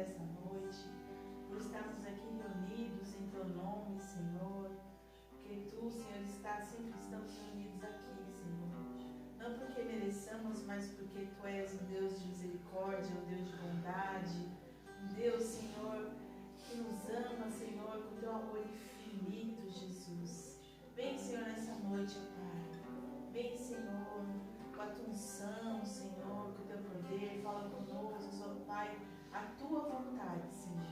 essa noite, por estarmos aqui reunidos em Teu nome, Senhor, porque Tu, Senhor, sempre estamos reunidos aqui, Senhor, não porque mereçamos, mas porque Tu és um Deus de misericórdia, um Deus de bondade, um Deus, Senhor, que nos ama, Senhor, com Teu amor infinito, Jesus. Vem, Senhor, nessa noite, Pai. Vem, Senhor, com a Tua unção, Senhor, com o Teu poder. Fala conosco, Senhor, Pai, a Tua vontade, Senhor.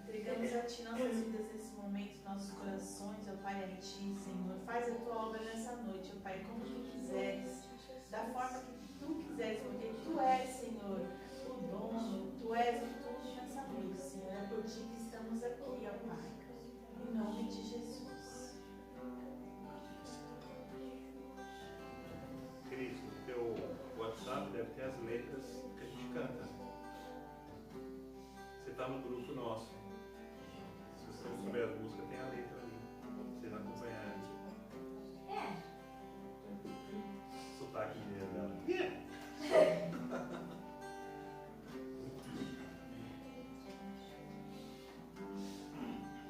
Entregamos a Ti nossas vidas nesse momento, nossos corações, ó Pai, a Ti, Senhor. Faz a Tua obra nessa noite, ó Pai, como Tu quiseres, da forma que Tu quiseres, porque Tu és, Senhor, o dono, Tu és o tudo nessa noite, Senhor. É por Ti que estamos aqui, ó Pai. Em nome de Jesus. Cristo, no teu WhatsApp deve ter as letras que a gente canta. Você está no grupo nosso. Se você não souber as músicas, tem a letra ali. Você vai acompanhar. Sotaque dela.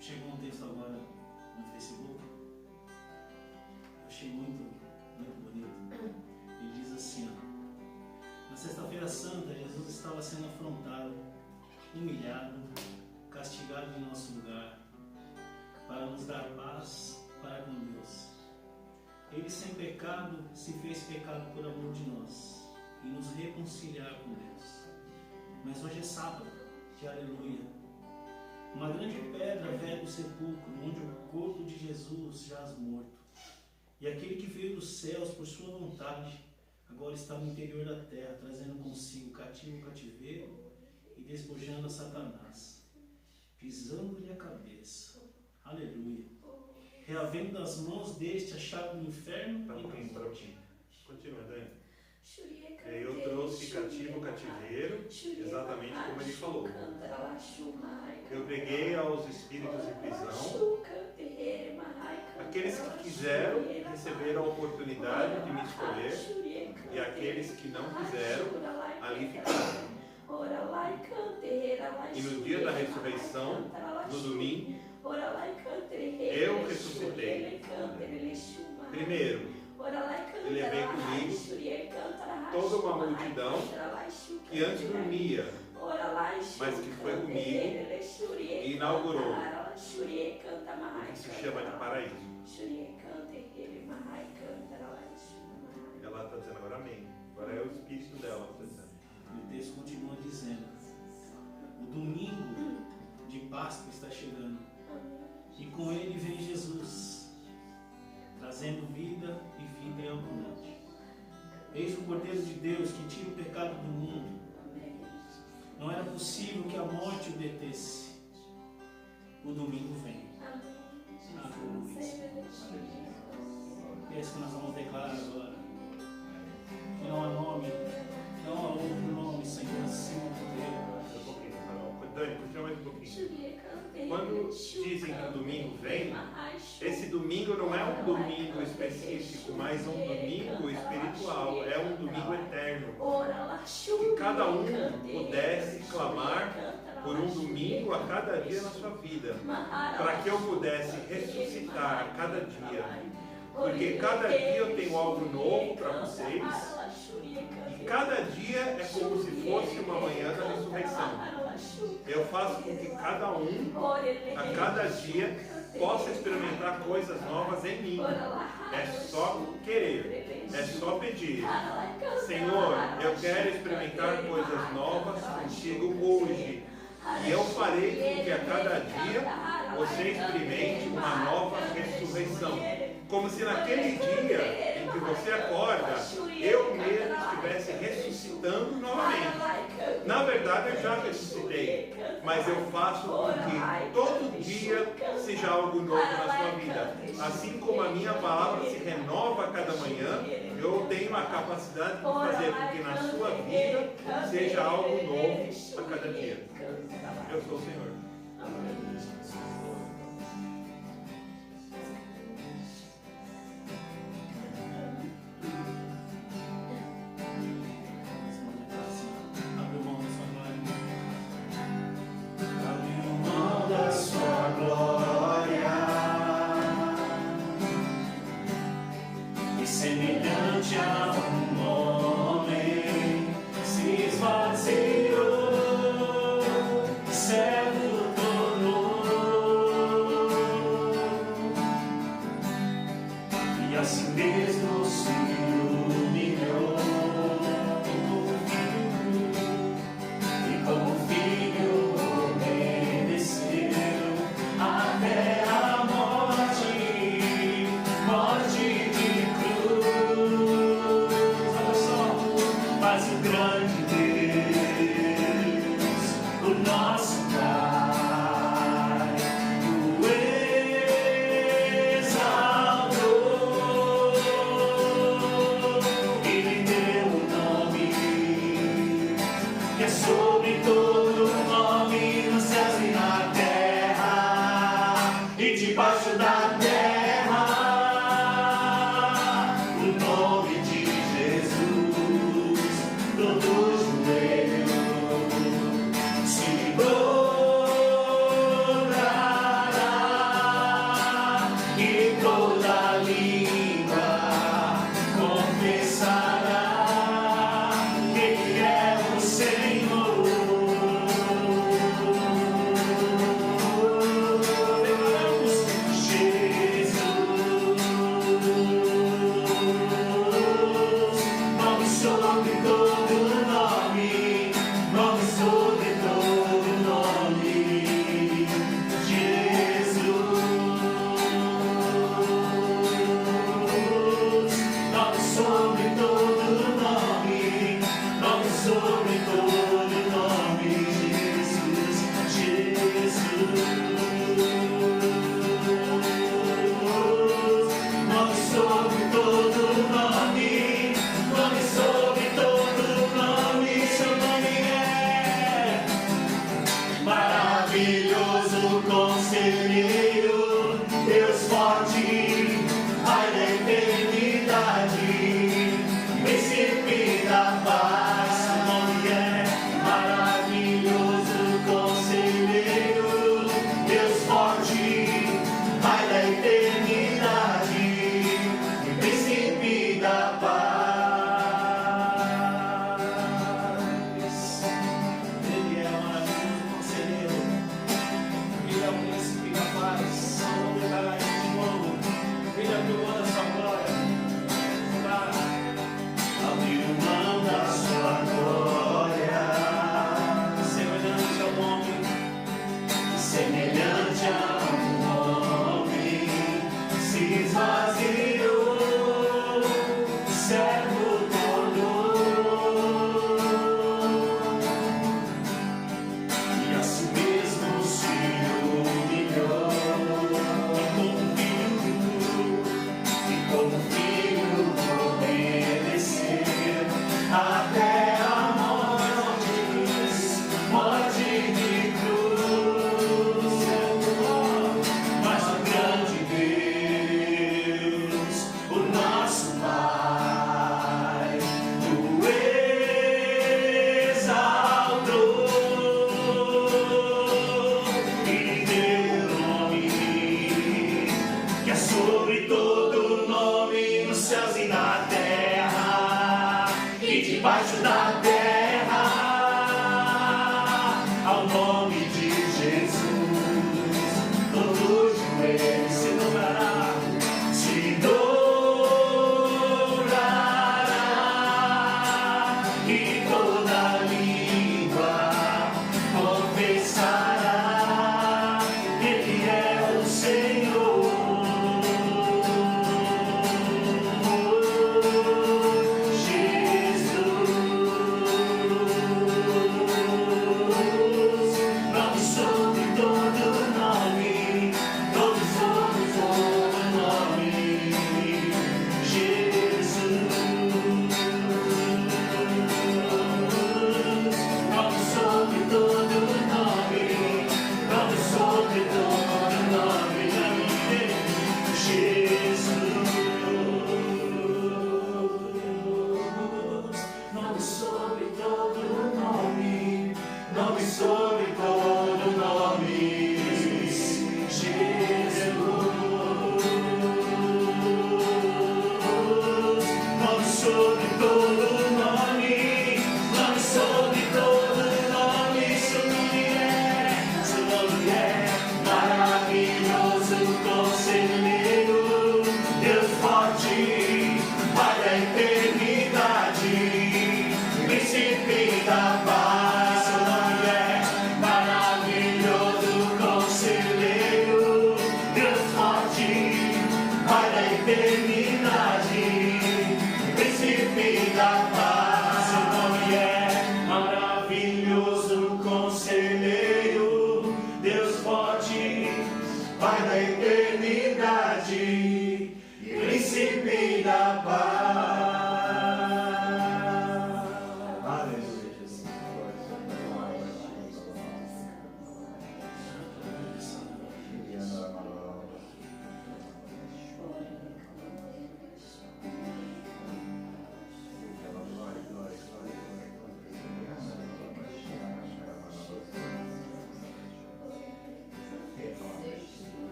Chegou um texto agora no Facebook, achei muito bonito. Ele diz assim, ó: na sexta-feira santa, Jesus estava sendo afrontado, humilhado, castigado em nosso lugar, para nos dar paz para com Deus. Ele, sem pecado, se fez pecado por amor de nós e nos reconciliar com Deus. Mas hoje é sábado, de aleluia. Uma grande pedra veda o sepulcro, onde o corpo de Jesus jaz morto. E aquele que veio dos céus por sua vontade, agora está no interior da terra, trazendo consigo cativo o cativeiro e despojando a Satanás, pisando-lhe a cabeça. Aleluia. Reavendo das mãos deste a chave do inferno Para e da quem? morte. Continua, Dani. Eu trouxe cativo o cativeiro, exatamente como ele falou. Eu preguei aos espíritos em prisão. Aqueles que quiseram receberam a oportunidade de me escolher, e aqueles que não quiseram, ali ficaram. E no dia da ressurreição, no domingo, eu ressuscitei. Primeiro, eu levei comigo toda uma multidão que antes dormia, mas que foi comigo e inaugurou o que se chama de paraíso. Ela está dizendo agora amém. Agora é o espírito dela que está dizendo. E o texto continua dizendo: o domingo de Páscoa está chegando, e com ele vem Jesus, trazendo vida e vida em abundante. Eis o Cordeiro de Deus que tira o pecado do mundo. Não era possível que a morte o detesse. O domingo vem. Esse que nós vamos declarar agora. Que não há nome, não há outro nome, Senhor, acima do teu. Um pouquinho, Dani, continua mais um pouquinho. Quando dizem que o domingo vem, esse domingo não é um domingo específico, mas um domingo espiritual, é um domingo eterno. Que cada um pudesse clamar por um domingo a cada dia na sua vida, para que eu pudesse ressuscitar a cada dia. Porque cada dia eu tenho algo novo para vocês, e cada dia é como se fosse uma manhã da ressurreição. Eu faço com que cada um, a cada dia, possa experimentar coisas novas em mim. É só querer, é só pedir. Senhor, eu quero experimentar coisas novas contigo hoje. E eu farei com que a cada dia você experimente uma nova ressurreição. Como se naquele dia em que você acorda, eu mesmo estivesse ressuscitando novamente. Na verdade, eu já ressuscitei, mas eu faço com que todo dia seja algo novo na sua vida. Assim como a minha palavra se renova a cada manhã, eu tenho a capacidade de fazer com que na sua vida seja algo novo a cada dia. Eu sou o Senhor. Abre mão da sua glória. Jesus.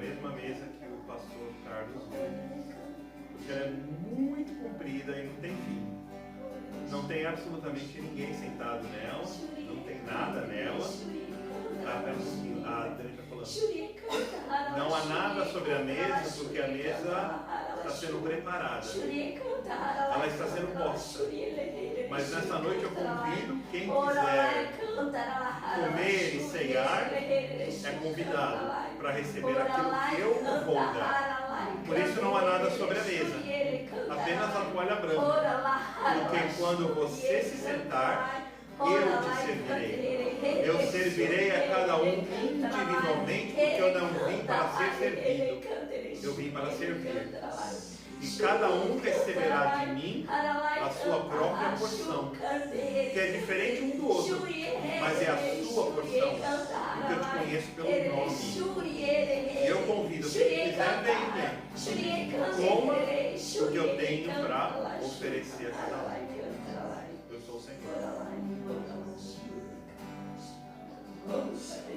mesma mesa que o pastor Carlos viu. Porque ela é muito comprida e não tem fim. Não tem absolutamente ninguém sentado nela, não tem nada nela. A Dani está falando. Não há nada sobre a mesa, porque a mesa está sendo preparada. Ela está sendo posta. Mas nessa noite eu convido quem quiser comer e ceiar, é convidado para receber aquilo que eu vou dar. Por isso não há nada sobre a mesa, apenas a toalha branca. Porque quando você se sentar, eu te servirei. Eu servirei a cada um individualmente, porque eu não vim para ser servido. Eu vim para servir. E cada um receberá de mim a sua própria porção, que é diferente um do outro, mas é a sua porção, porque eu te conheço pelo nome. E eu convido quem quiser venha, coma o que eu tenho para oferecer a cada um. Eu sou o Senhor. Senhor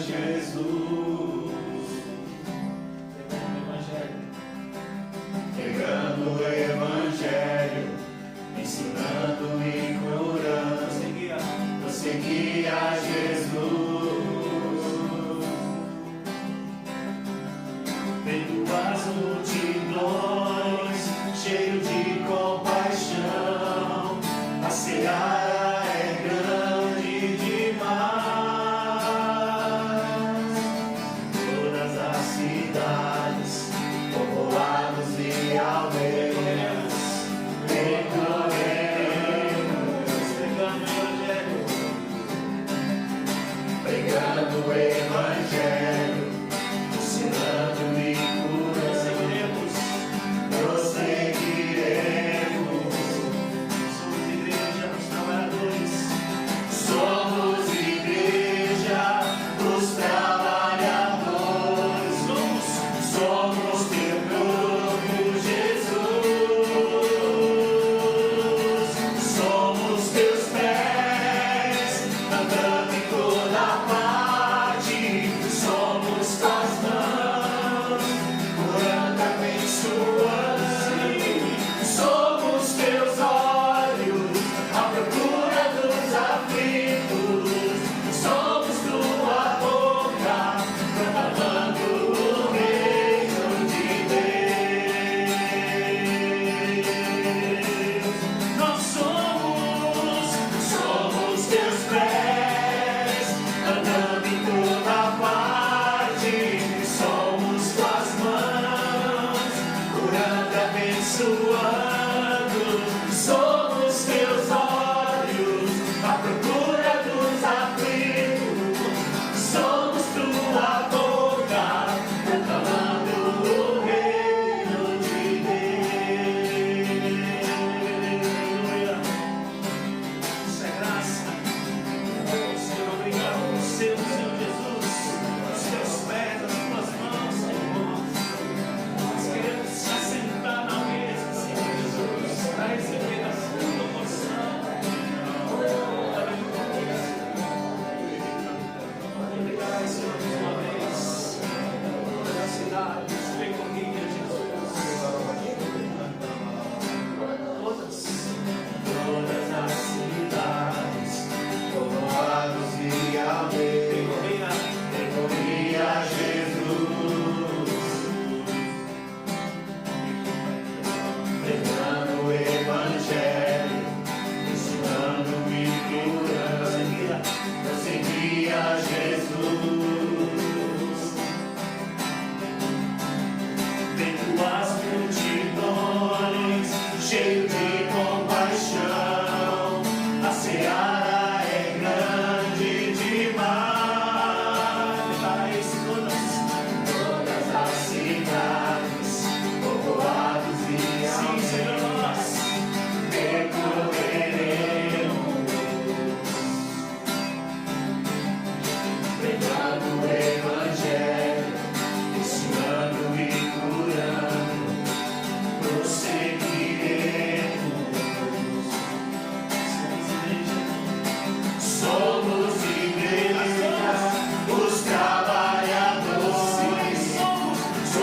Jesus.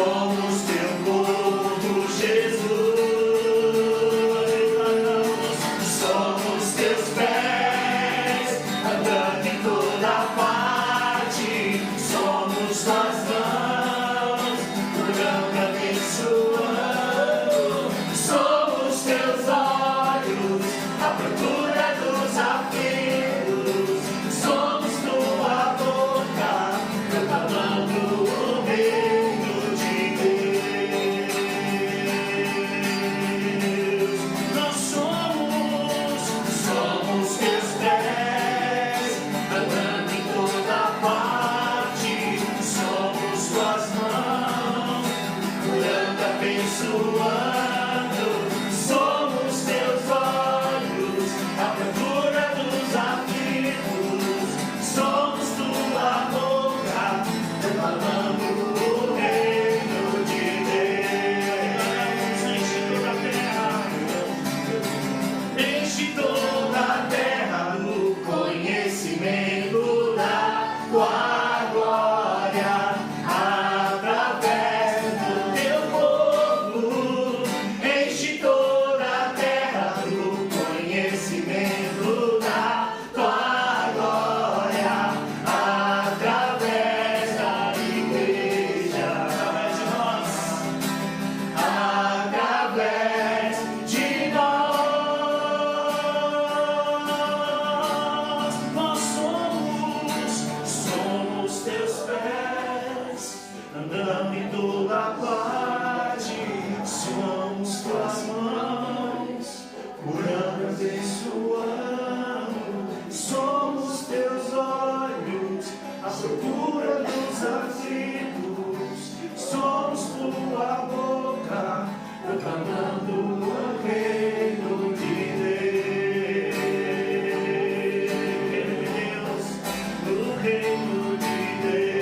somos teu povo, Jesus. Somos teus pés, andando em toda parte. Somos tuas mãos, curando, abençoando. Somos teus olhos, à procura dos aflitos. Somos tua boca, proclamando o reino de Deus. Nós somos teus pés, andando em toda parte. Somos tuas mãos, curando, abençoando. Somos teus olhos, à procura dos aflitos. Somos tua boca, proclamando o reino de Deus. Enche toda a terra no conhecimento da tua glória, através do teu povo. Enche toda a terra no conhecimento da tua glória, através da igreja, através de nós, através de nós. Nós somos teus pés, andando em toda parte. Somos tuas mãos, curando, abençoando. Somos teus olhos, à procura dos aflitos. Somos tua boca, proclamando o reino de Deus, o reino de Deus,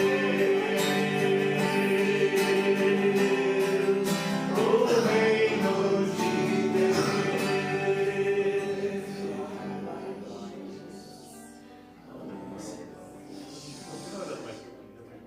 o reino de Deus. Ora, mais um pouquinho também.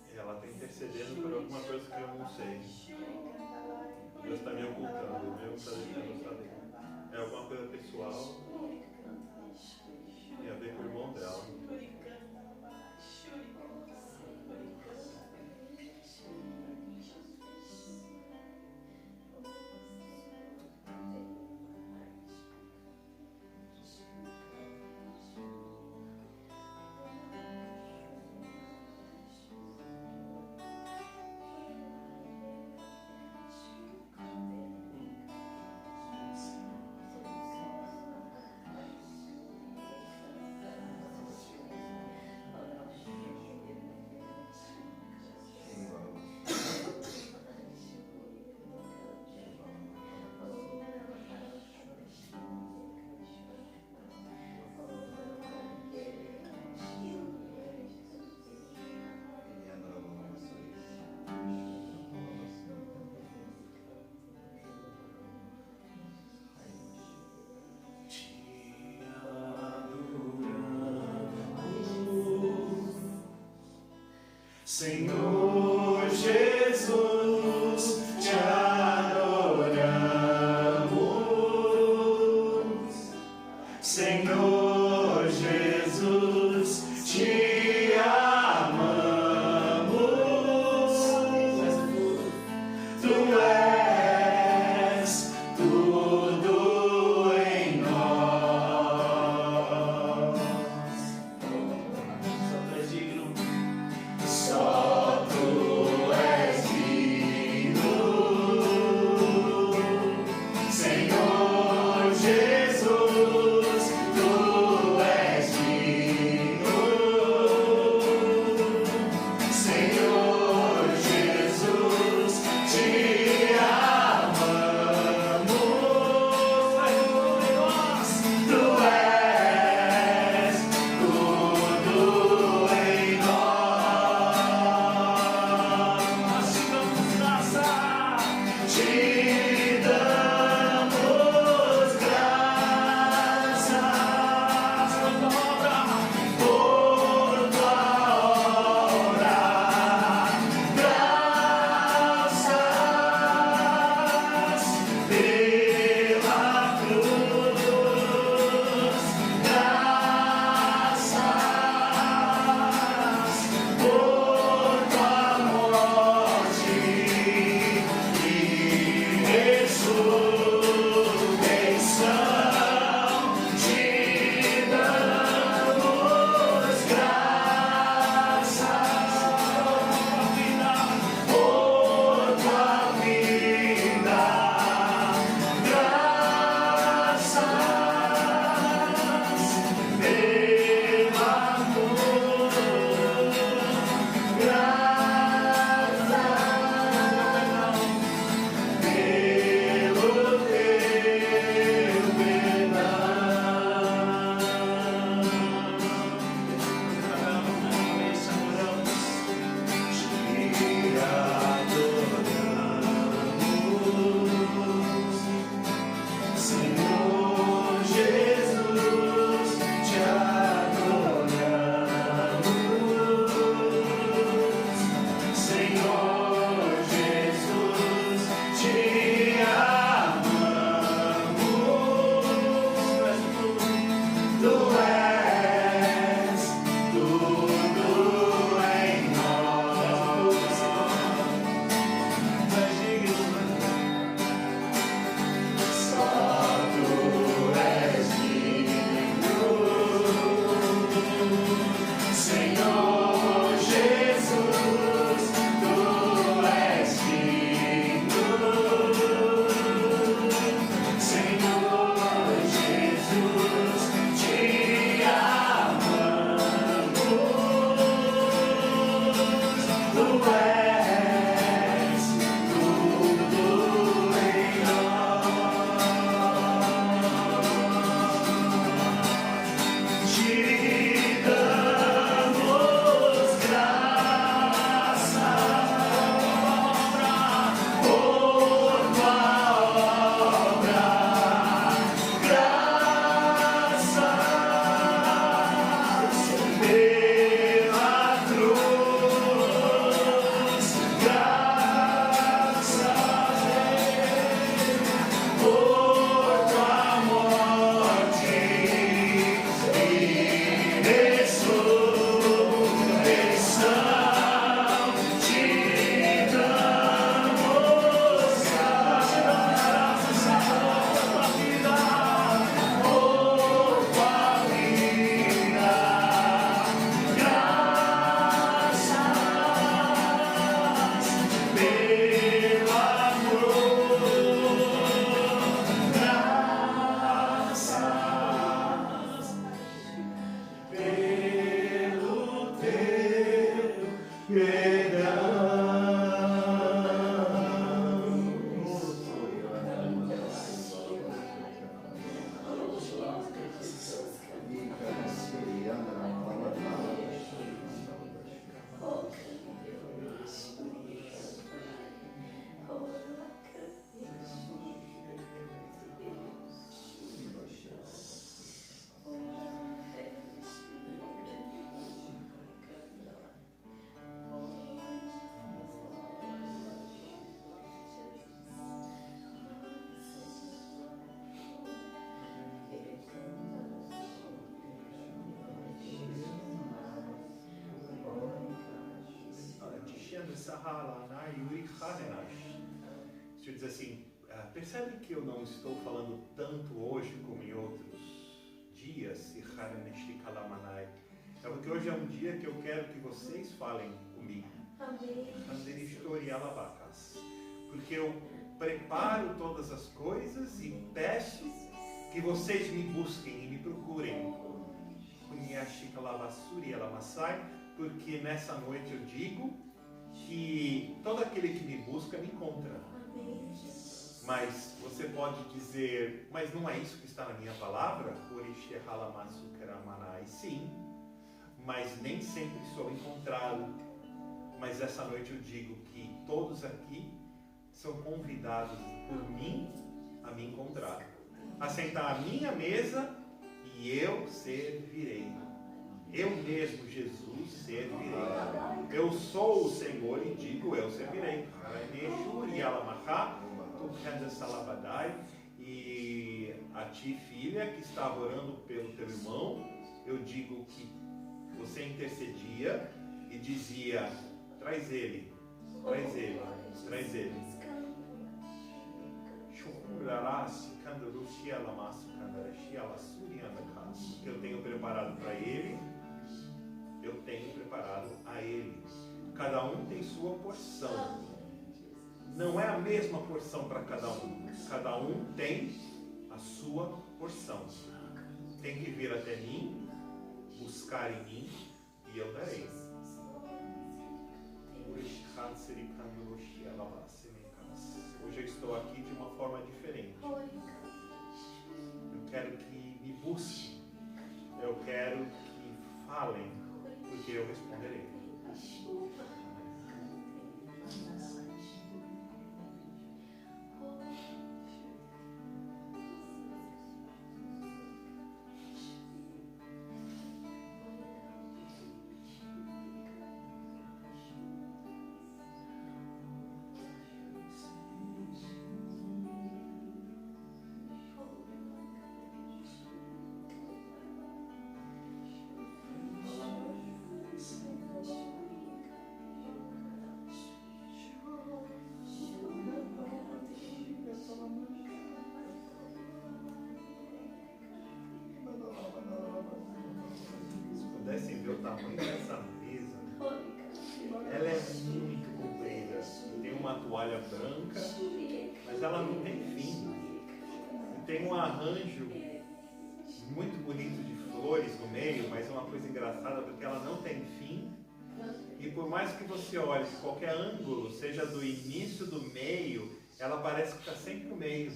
E ela está intercedendo por alguma coisa que eu não sei. Deus está me ocultando, mesmo está deixando eu saber. É alguma coisa pessoal, tem a ver com o irmão dela. Senhor Jesus, te adoramos. Senhor Jesus, te amamos. Tu és tudo em nós. Só tu és digno. Só tu és digno. Deixa eu dizer assim, percebe que eu não estou falando tanto hoje como em outros dias? É porque hoje é um dia que eu quero que vocês falem comigo. Porque eu preparo todas as coisas e peço que vocês me busquem e me procurem. Porque nessa noite eu digo que todo aquele que me busca me encontra. Mas você pode dizer, mas não é isso que está na minha palavra? Sim, mas nem sempre sou encontrado. Mas essa noite eu digo que todos aqui são convidados por mim a me encontrar, a sentar à minha mesa e eu servirei. Eu mesmo, Jesus, servirei. Eu sou o Senhor e digo, eu servirei. E a ti, filha, que estava orando pelo teu irmão, eu digo que você intercedia e dizia, traz ele, traz ele, traz ele. O que eu tenho preparado para ele, eu tenho preparado a ele. Cada um tem sua porção. Não é a mesma porção para cada um. Cada um tem a sua porção. Tem que vir até mim, buscar em mim, e eu darei. Hoje eu estou aqui de uma forma diferente. Eu quero que me busquem. Eu quero que falem, porque eu responderei. Pudessem ver o tamanho dessa mesa, ela é muito comprida. Tem uma toalha branca, mas ela não tem fim. E tem um arranjo muito bonito de flores no meio, mas é uma coisa engraçada porque ela não tem fim. E por mais que você olhe de qualquer ângulo, seja do início, do meio, ela parece que está sempre no meio.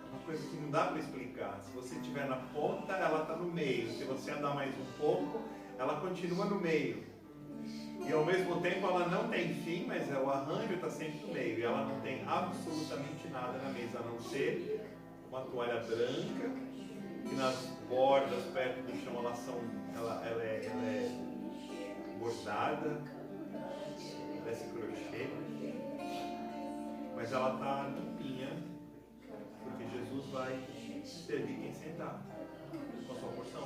Uma coisa que não dá para explicar. Se você estiver na ponta, ela está no meio. Se você andar mais um pouco, ela continua no meio. E ao mesmo tempo ela não tem fim, mas o arranjo está sempre no meio. E ela não tem absolutamente nada na mesa, a não ser uma toalha branca, que nas bordas, perto do chão, ela é bordada, parece crochê. Mas ela está limpinha. Porque Jesus vai servir quem sentar com a sua porção.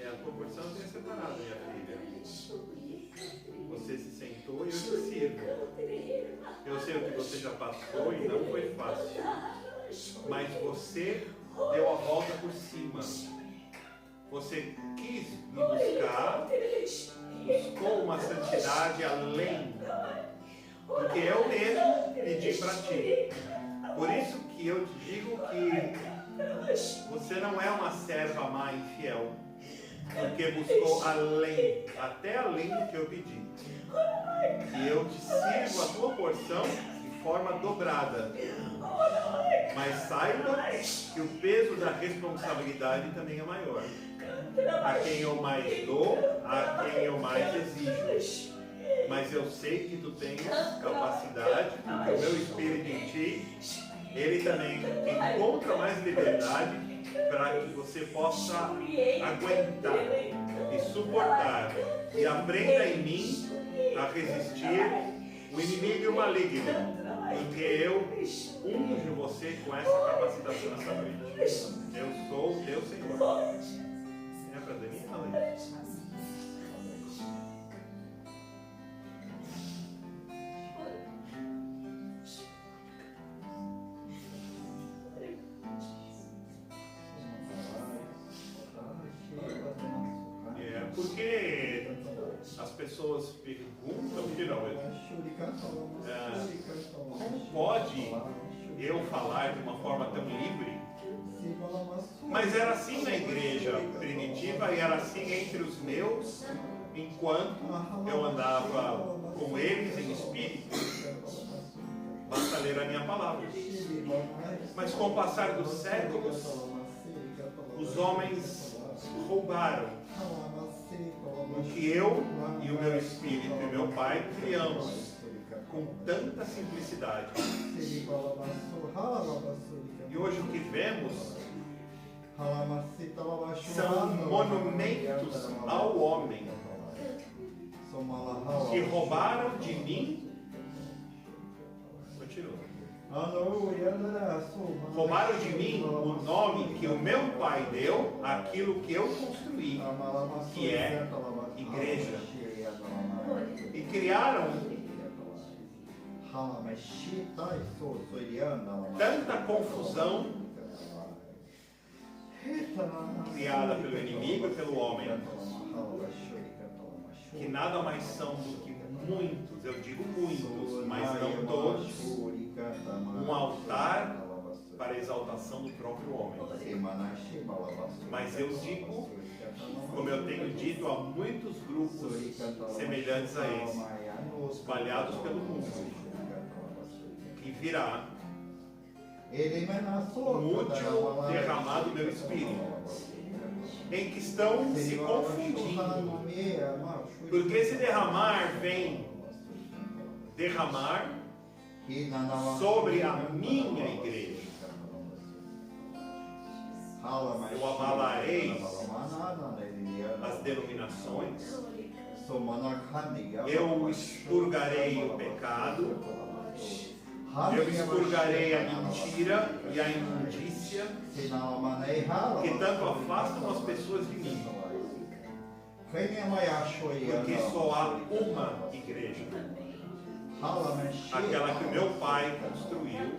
A tua porção eu tenho separado, minha filha. Você se sentou e eu te sirvo. Eu sei o que você já passou e não foi fácil. Mas você deu a volta por cima. Você quis me buscar, buscou uma santidade além do que eu mesmo pedi para ti. Por isso que eu te digo que você não é uma serva má e infiel, porque buscou além, até além do que eu pedi. E eu te sirvo a tua porção de forma dobrada. Mas saiba que o peso da responsabilidade também é maior. A quem eu mais dou, a quem eu mais exijo. Mas eu sei que tu tens capacidade, porque o meu Espírito em ti, ele também encontra mais liberdade para que você possa aguentar e suportar. E aprenda em mim a resistir o inimigo e o maligno, do que eu unjo você com essa capacitação nessa noite. Eu sou o teu Senhor. É para Dani? Aleluia. Porque as pessoas perguntam, como pode eu falar de uma forma tão livre? Mas era assim na igreja primitiva e era assim entre os meus, enquanto eu andava com eles em espírito. Basta ler a minha palavra. Mas com o passar dos séculos, os homens roubaram o que eu e o meu espírito e meu pai criamos com tanta simplicidade. E hoje o que vemos são monumentos ao homem que roubaram de mim. Continua. Roubaram de mim o nome que o meu pai deu àquilo que eu construí, que é igreja. E criaram tanta confusão criada pelo inimigo e pelo homem, que nada mais são do que muitos, eu digo muitos, mas não todos, um altar para a exaltação do próprio homem. Mas eu digo, como eu tenho dito a muitos grupos semelhantes a esse, espalhados pelo mundo, que virá o último derramado do meu espírito, em que estão se confundindo, porque esse derramar vem derramar sobre a minha igreja. Eu abalarei as denominações, eu expurgarei o pecado, eu expurgarei a mentira e a imundícia que tanto afastam as pessoas de mim, porque só há uma igreja, aquela que o meu pai construiu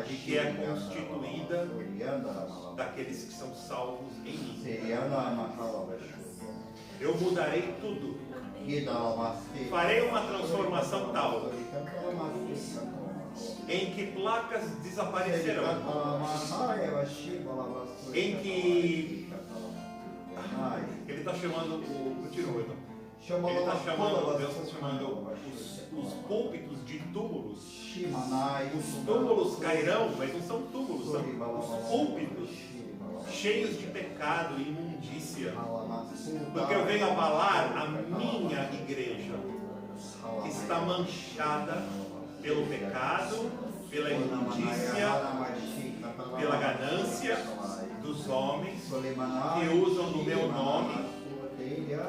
e que é constituída daqueles que são salvos em mim. Eu mudarei tudo. Farei uma transformação tal em que placas desaparecerão, em que ele está chamando ele está chamando, Deus está chamando os púlpitos de túmulos. Os túmulos cairão, mas não são túmulos, são os púlpitos cheios de pecado e imundícia, porque eu venho abalar a minha igreja, que está manchada pelo pecado, pela imundícia, pela ganância dos homens que usam do meu nome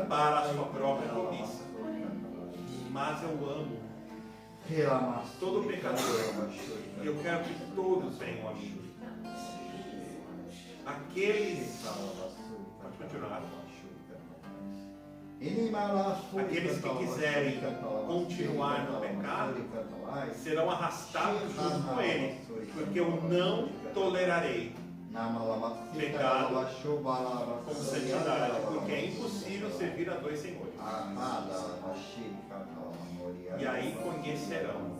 para a sua própria cobiça. Mas eu amo todo pecador e eu quero que todos venham a mim. Aqueles, pode continuar, aqueles que quiserem continuar no pecado serão arrastados junto com ele, porque eu não tolerarei pecado com santidade, porque é impossível servir a dois senhores. E aí conhecerão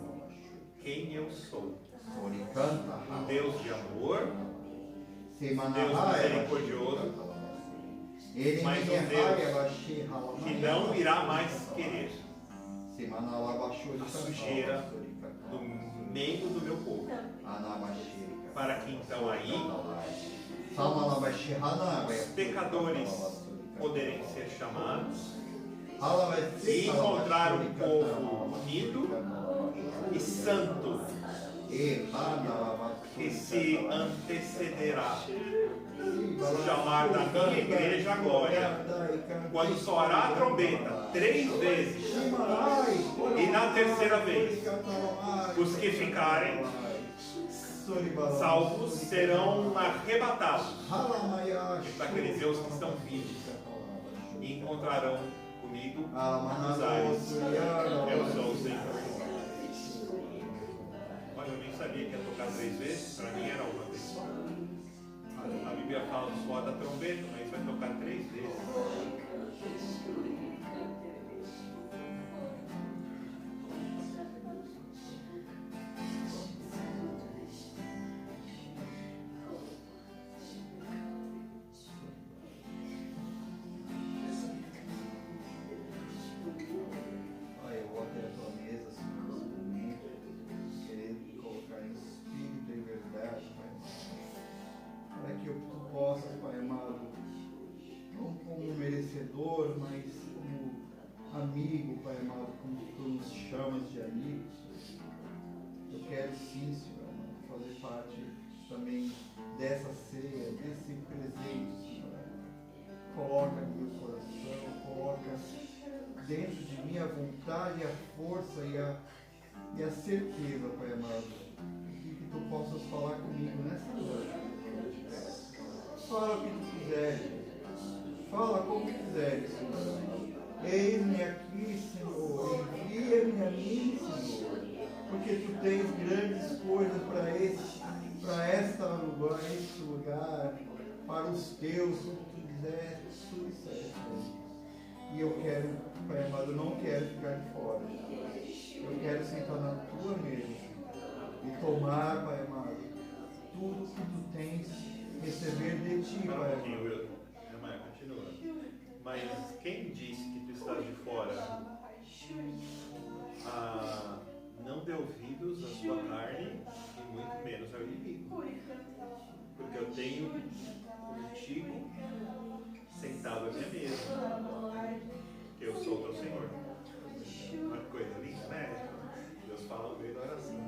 quem eu sou: um Deus de amor, um Deus misericordioso, mas um Deus que não irá mais querer a sujeira do meio do meu povo, para que então aí os pecadores poderem ser chamados e encontrar um povo unido e santo, que se antecederá. O chamar da minha igreja a glória, quando soará a trombeta 3 vezes, e na terceira vez, os que ficarem salvos serão arrebatados para aqueles Deus que estão vivos e encontrarão comigo nos ares. Eu sou o Senhor. Olha, eu nem sabia que ia tocar 3 vezes, para mim era uma vez. A Bíblia fala do suor da trombeta, mas vai tocar 3 vezes. Mas como amigo, Pai amado, como tu nos chamas de amigos, eu quero sim, Senhor, fazer parte também dessa ceia, desse presente, Senhor. Coloca no meu coração, coloca dentro de mim a vontade, a força e a certeza, Pai amado, de que tu possas falar comigo nessa noite. Fala o que tu quiseres. Fala como quiseres, Senhor. Eis-me aqui, Senhor. Envia-me a mim, Senhor. Porque tu tens grandes coisas para este lugar, para os teus, como tu disseste. E eu quero, Pai amado, eu não quero ficar de fora. Eu quero sentar na tua mesa e tomar, Pai amado, tudo que tu tens, receber de ti, Pai amado. Mas quem disse que tu estás de fora? Não dê ouvidos à sua carne e muito menos ao inimigo. Porque eu tenho contigo sentado à minha mesa. Que eu sou o teu Senhor. Uma coisa linda, né? Deus fala no meio da oração.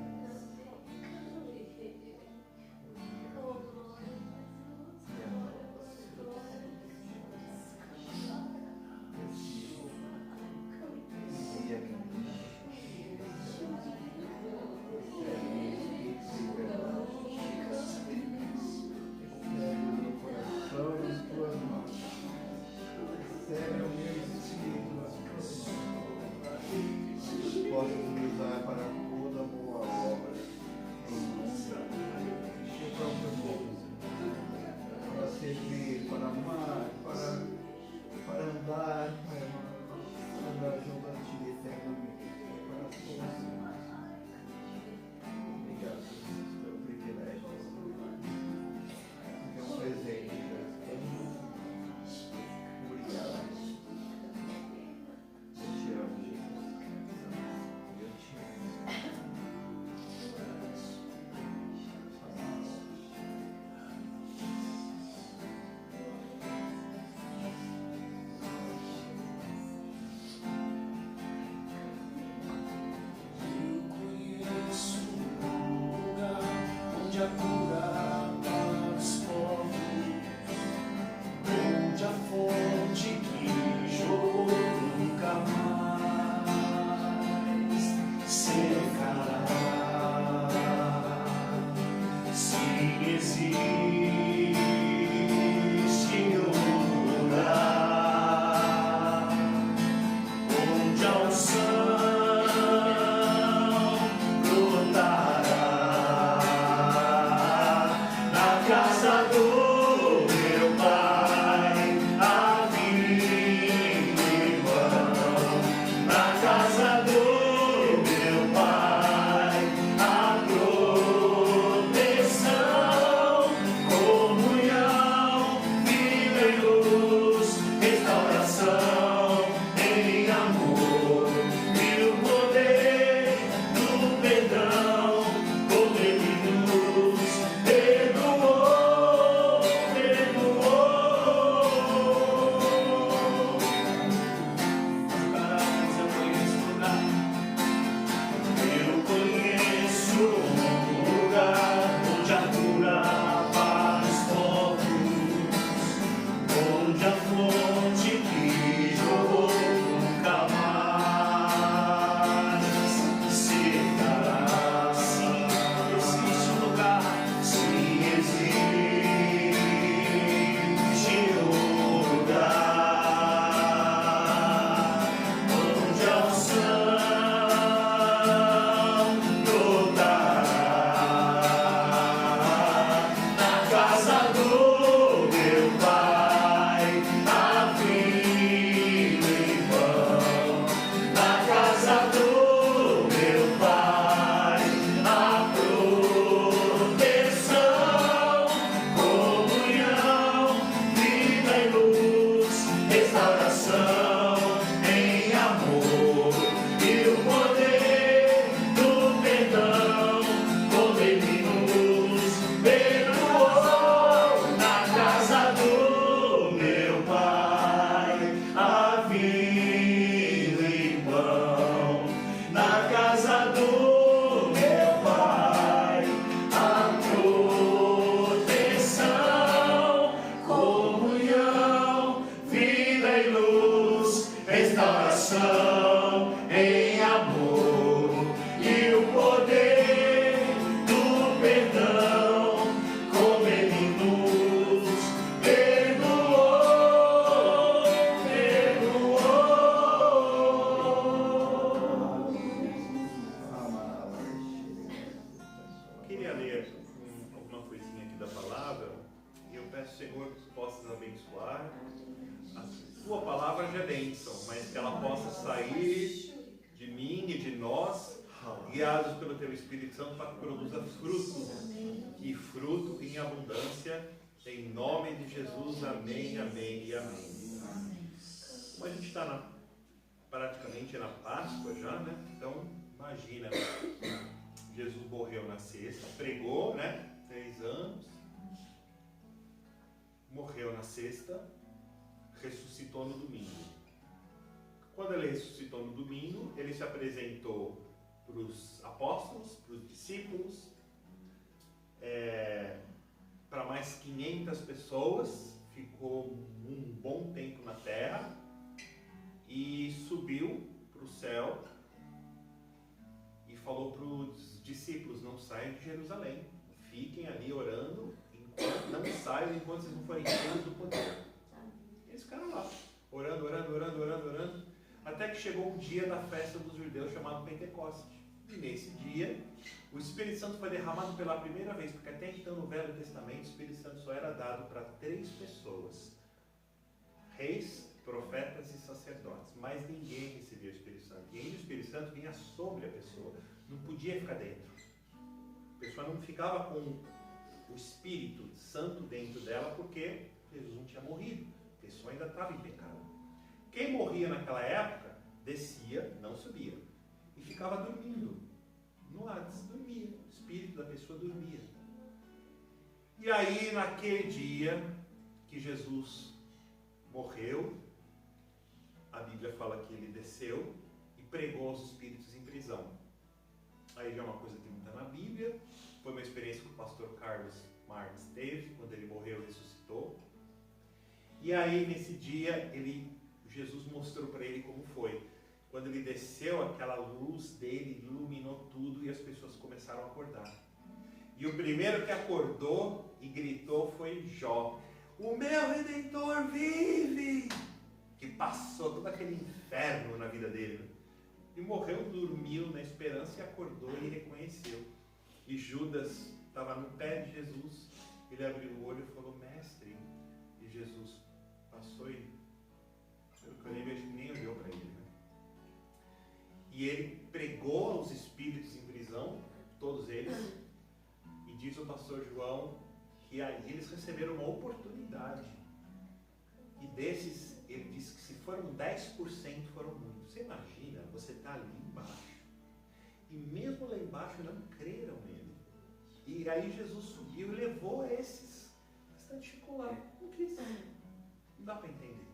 casa do meu Pai, há vinho e pão. Na casa do meu Pai, há proteção, comunhão, vida e luz, restauração em amor e o poder do perdão, como Ele nos perdoou. Na casa do meu Pai há vinho e pão. Na casa do meu Pai há proteção, comunhão, vida e luz, restauração em amor e o poder do perdão, como Ele nos perdoou. Queria ler alguma coisinha aqui da palavra e eu peço, Senhor, que tu possas abençoar. A tua palavra já é bênção, mas que ela possa sair de mim e de nós, guiados pelo teu Espírito Santo, para que produza fruto, e fruto em abundância, em nome de Jesus. Amém, amém e amém. Como a gente está praticamente na Páscoa já, né? Então, imagina, Jesus morreu na sexta, pregou, né? 3 anos, morreu na sexta, ressuscitou no domingo. Quando ele ressuscitou no domingo, ele se apresentou para os apóstolos, para os discípulos, para mais 500 pessoas, ficou um bom tempo na terra e subiu para o céu e falou para os discípulos: não saiam de Jerusalém, fiquem ali orando, não saiam enquanto vocês não forem cheios do poder. Eles ficaram lá, orando, até que chegou o dia da festa dos judeus, chamado Pentecostes. E nesse dia, o Espírito Santo foi derramado pela primeira vez, porque até então no Velho Testamento, o Espírito Santo só era dado para 3 pessoas: reis, profetas e sacerdotes. Mas ninguém recebia o Espírito Santo. E ainda o Espírito Santo vinha sobre a pessoa, não podia ficar dentro. A pessoa não ficava com o Espírito Santo dentro dela, porque Jesus não tinha morrido. A pessoa ainda estava em pecado. Quem morria naquela época, descia, não subia. E ficava dormindo. No Hades, dormia. O espírito da pessoa dormia. E aí, naquele dia que Jesus morreu, a Bíblia fala que ele desceu e pregou aos espíritos em prisão. Aí já é uma coisa que não está na Bíblia. Foi uma experiência que o pastor Carlos Marques teve, quando ele morreu e ressuscitou. E aí, nesse dia, Jesus mostrou para ele como foi. Quando ele desceu, aquela luz dele iluminou tudo e as pessoas começaram a acordar. E o primeiro que acordou e gritou foi Jó: o meu Redentor vive! Que passou todo aquele inferno na vida dele, né? E morreu, dormiu na esperança e acordou e reconheceu. E Judas estava no pé de Jesus, ele abriu o olho e falou: mestre. E Jesus passou e, pelo que eu lembro, ele nem olhou para ele, né? E ele pregou aos espíritos em prisão, todos eles, e diz o pastor João que aí eles receberam uma oportunidade. E desses, ele disse que se foram 10%, foram muitos. Você imagina, você está ali embaixo, e mesmo lá embaixo não creram nele. E aí Jesus subiu e levou esses. O restante ficou lá, não quis. Não dá para entender.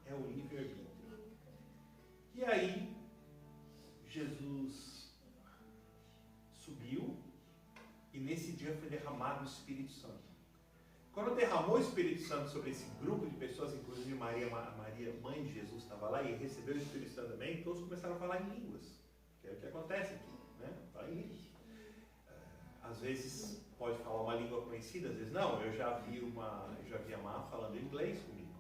É o livre-arbítrio. E aí, Jesus subiu e nesse dia foi derramado o Espírito Santo. Quando derramou o Espírito Santo sobre esse grupo de pessoas, inclusive Maria, mãe de Jesus, estava lá e recebeu o Espírito Santo também, todos começaram a falar em línguas. Que é o que acontece aqui, né? Falar em línguas. Às vezes pode falar uma língua conhecida, às vezes não. Eu já vi a Má falando inglês comigo.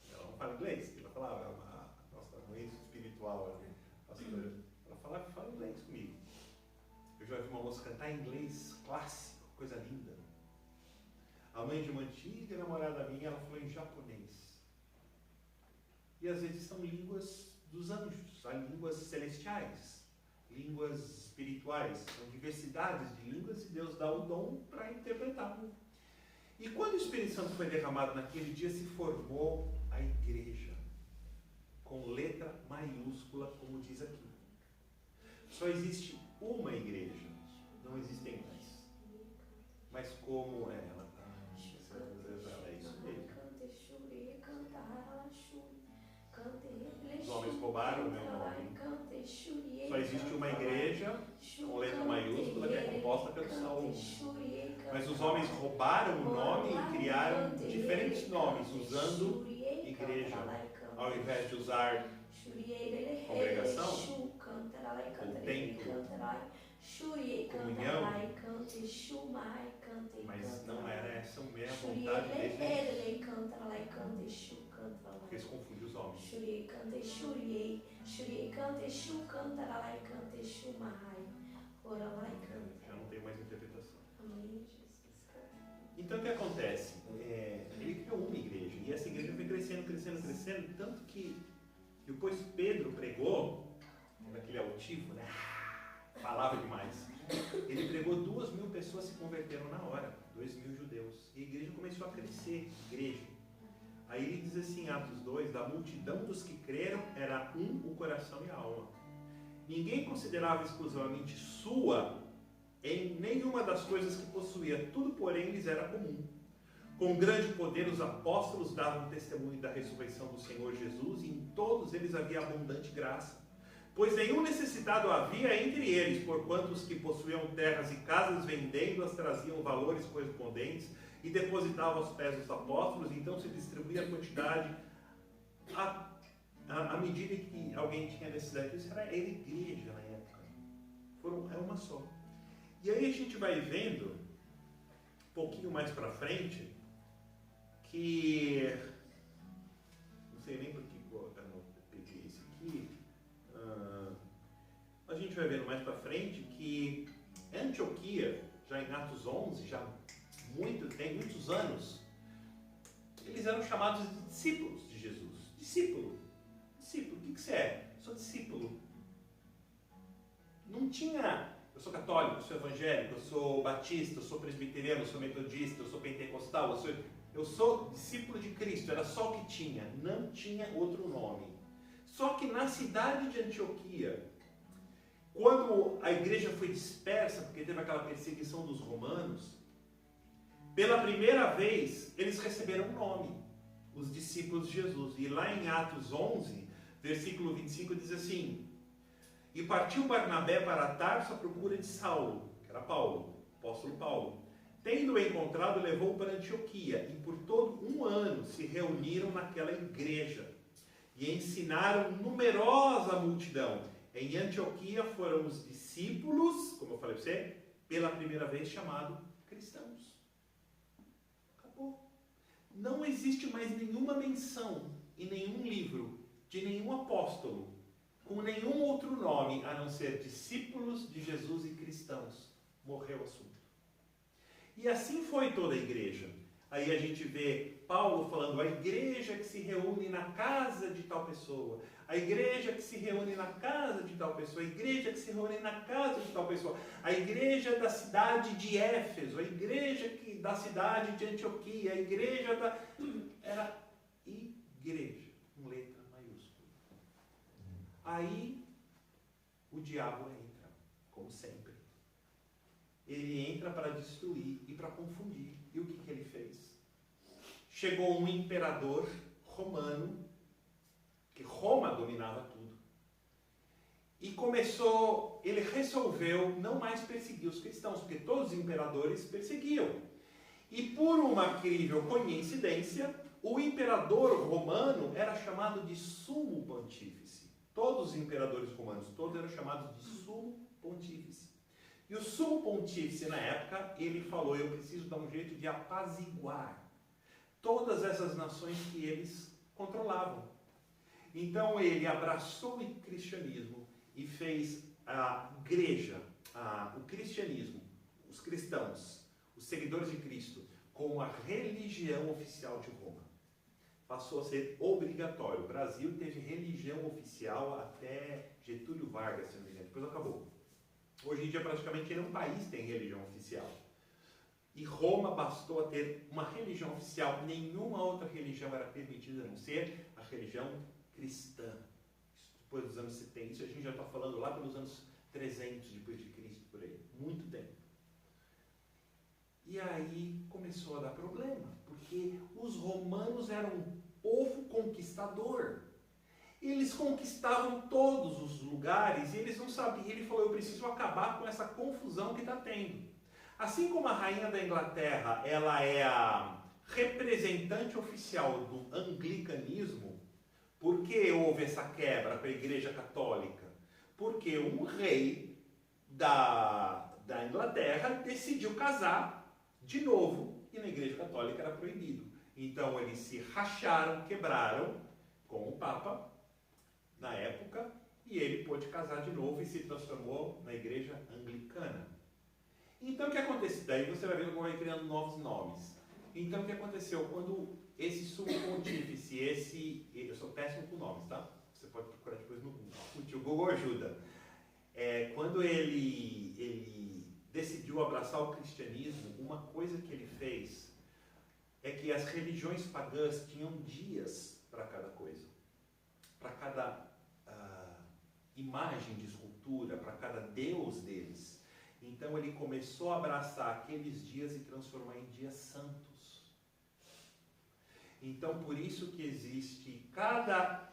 Ela não fala inglês, ela falava, a nossa mãe espiritual, a pastora, ela fala inglês comigo. Eu já vi uma moça cantar em inglês clássico, coisa linda. mãe de uma antiga namorada minha, ela falou em japonês. E às vezes são línguas dos anjos, há línguas celestiais, línguas espirituais, são diversidades de línguas e Deus dá o dom para interpretar. E quando o Espírito Santo foi derramado naquele dia, se formou a igreja, com letra maiúscula, como diz aqui. Só existe uma igreja, não existem mais. Mas como ela está? É isso mesmo. Os homens roubaram o meu nome. Só existe uma igreja com letra maiúscula que é composta pelos salmos. Mas os homens roubaram o nome e criaram diferentes nomes, usando igreja. Ao invés de usar congregação, ou templo, comunhão, mas não era essa a minha vontade deles. Porque eles confundem os homens. Já não tem mais interpretação. Então o que acontece? Ele criou uma igreja, e essa igreja foi crescendo, tanto que depois Pedro pregou, naquele altivo, né? Falava demais. Ele pregou, 2.000 pessoas se converteram na hora, 2.000 judeus. E a igreja começou a crescer, igreja. Aí ele diz assim, em Atos 2, da multidão dos que creram, era o coração e a alma. Ninguém considerava exclusivamente sua em nenhuma das coisas que possuía, tudo porém lhes era comum. Com grande poder os apóstolos davam testemunho da ressurreição do Senhor Jesus, e em todos eles havia abundante graça. Pois nenhum necessitado havia entre eles, porquanto os que possuíam terras e casas, vendendo-as, traziam valores correspondentes e depositavam aos pés dos apóstolos, e então se distribuía a quantidade à medida que alguém tinha necessidade. Isso era a igreja na época. É uma só. E aí a gente vai vendo, um pouquinho mais para frente, que... Não sei nem por que eu peguei esse aqui. A gente vai vendo mais para frente que Antioquia, já em Atos 11, já tem muitos anos, eles eram chamados de discípulos de Jesus. Discípulo. O que você é? Eu sou discípulo. Não tinha... Eu sou católico, eu sou evangélico, eu sou batista, eu sou presbiteriano, eu sou metodista, eu sou pentecostal, eu sou discípulo de Cristo. Era só o que tinha, não tinha outro nome. Só que na cidade de Antioquia, quando a igreja foi dispersa, porque teve aquela perseguição dos romanos, pela primeira vez eles receberam um nome, os discípulos de Jesus. E lá em Atos 11, versículo 25, diz assim: e partiu Barnabé para Tarso à procura de Saulo, que era Paulo, apóstolo Paulo. Tendo-o encontrado, levou-o para Antioquia, e por todo um ano se reuniram naquela igreja, e ensinaram numerosa multidão. Em Antioquia foram os discípulos, como eu falei para você, pela primeira vez chamado cristãos. Acabou. Não existe mais nenhuma menção em nenhum livro de nenhum apóstolo com nenhum outro nome a não ser discípulos de Jesus e cristãos. Morreu o assunto. E assim foi toda a igreja. Aí a gente vê Paulo falando, a igreja que se reúne na casa de tal pessoa, a igreja que se reúne na casa de tal pessoa, a igreja que se reúne na casa de tal pessoa, a igreja da cidade de Éfeso, a igreja da cidade de Antioquia, a igreja da... Era igreja, com letra maiúscula. Aí o diabo entra, como sempre. Ele entra para destruir e para confundir. E o que ele fez? Chegou um imperador romano, que Roma dominava tudo, e ele resolveu não mais perseguir os cristãos, porque todos os imperadores perseguiam. E por uma incrível coincidência, o imperador romano era chamado de sumo pontífice. Todos os imperadores romanos, todos eram chamados de sumo pontífice. E o sumo pontífice, na época, ele falou, eu preciso dar um jeito de apaziguar todas essas nações que eles controlavam. Então ele abraçou o cristianismo e fez a igreja, o cristianismo, os cristãos, os seguidores de Cristo, como a religião oficial de Roma. Passou a ser obrigatório. O Brasil teve religião oficial até Getúlio Vargas, se não me engano. Depois acabou. Hoje em dia, praticamente, nenhum país tem religião oficial. E Roma bastou a ter uma religião oficial. Nenhuma outra religião era permitida a não ser a religião cristã. Isso depois dos anos 70. Isso a gente já está falando lá pelos anos 300 depois de Cristo, por aí. Muito tempo. E aí começou a dar problema, porque os romanos eram um povo conquistador. Eles conquistavam todos os lugares e eles não sabiam. Ele falou, eu preciso acabar com essa confusão que está tendo. Assim como a rainha da Inglaterra, ela é a representante oficial do anglicanismo, por que houve essa quebra com a Igreja Católica? Porque um rei da Inglaterra decidiu casar de novo, e na Igreja Católica era proibido. Então eles se racharam, quebraram com o Papa, na época, e ele pôde casar de novo e se transformou na Igreja Anglicana. Então o que aconteceu? Daí você vai vendo como vai criando novos nomes. Então o que aconteceu? Quando esse sumo pontífice, eu sou péssimo com nomes, tá? Você pode procurar depois no Google. O Google ajuda. Quando ele decidiu abraçar o cristianismo, uma coisa que ele fez é que as religiões pagãs tinham dias para cada coisa, para cada imagem de escultura, para cada deus deles. Então ele começou a abraçar aqueles dias e transformar em dias santos. Então por isso que existe cada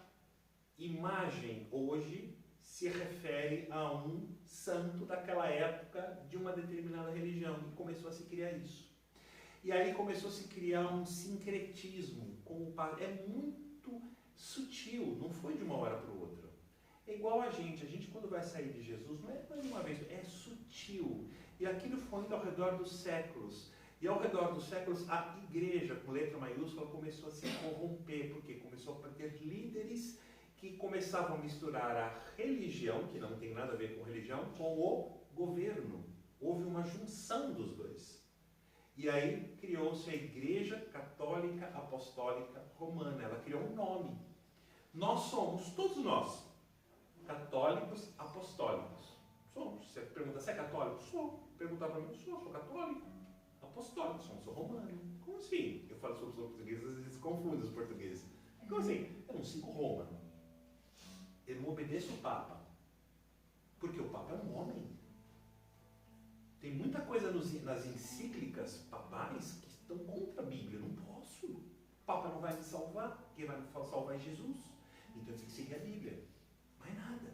imagem hoje se refere a um santo daquela época de uma determinada religião, e começou a se criar isso. E aí começou a se criar um sincretismo com o padre. É muito sutil, não foi de uma hora para outra. É igual a gente quando vai sair de Jesus, não é de uma vez, é sutil. E aquilo foi indo ao redor dos séculos. E ao redor dos séculos, a igreja, com letra maiúscula, começou a se corromper, porque começou a ter líderes que começavam a misturar a religião, que não tem nada a ver com religião, com o governo. Houve uma junção dos dois. E aí criou-se a Igreja Católica Apostólica Romana. Ela criou um nome. Nós somos, todos nós, católicos apostólicos. Somos. Você pergunta, você é católico? Sou. Perguntar para mim, sou católico. Apostólico, sou romano. Como assim? Eu falo sobre os portugueses, às vezes confundem os portugueses. Como assim? Eu não sigo Roma. Eu não obedeço o Papa. Porque o Papa é um homem. Tem muita coisa nas encíclicas papais que estão contra a Bíblia. Eu não posso. O Papa não vai me salvar. Quem vai me salvar é Jesus. Então eu tenho que seguir a Bíblia. Mais nada.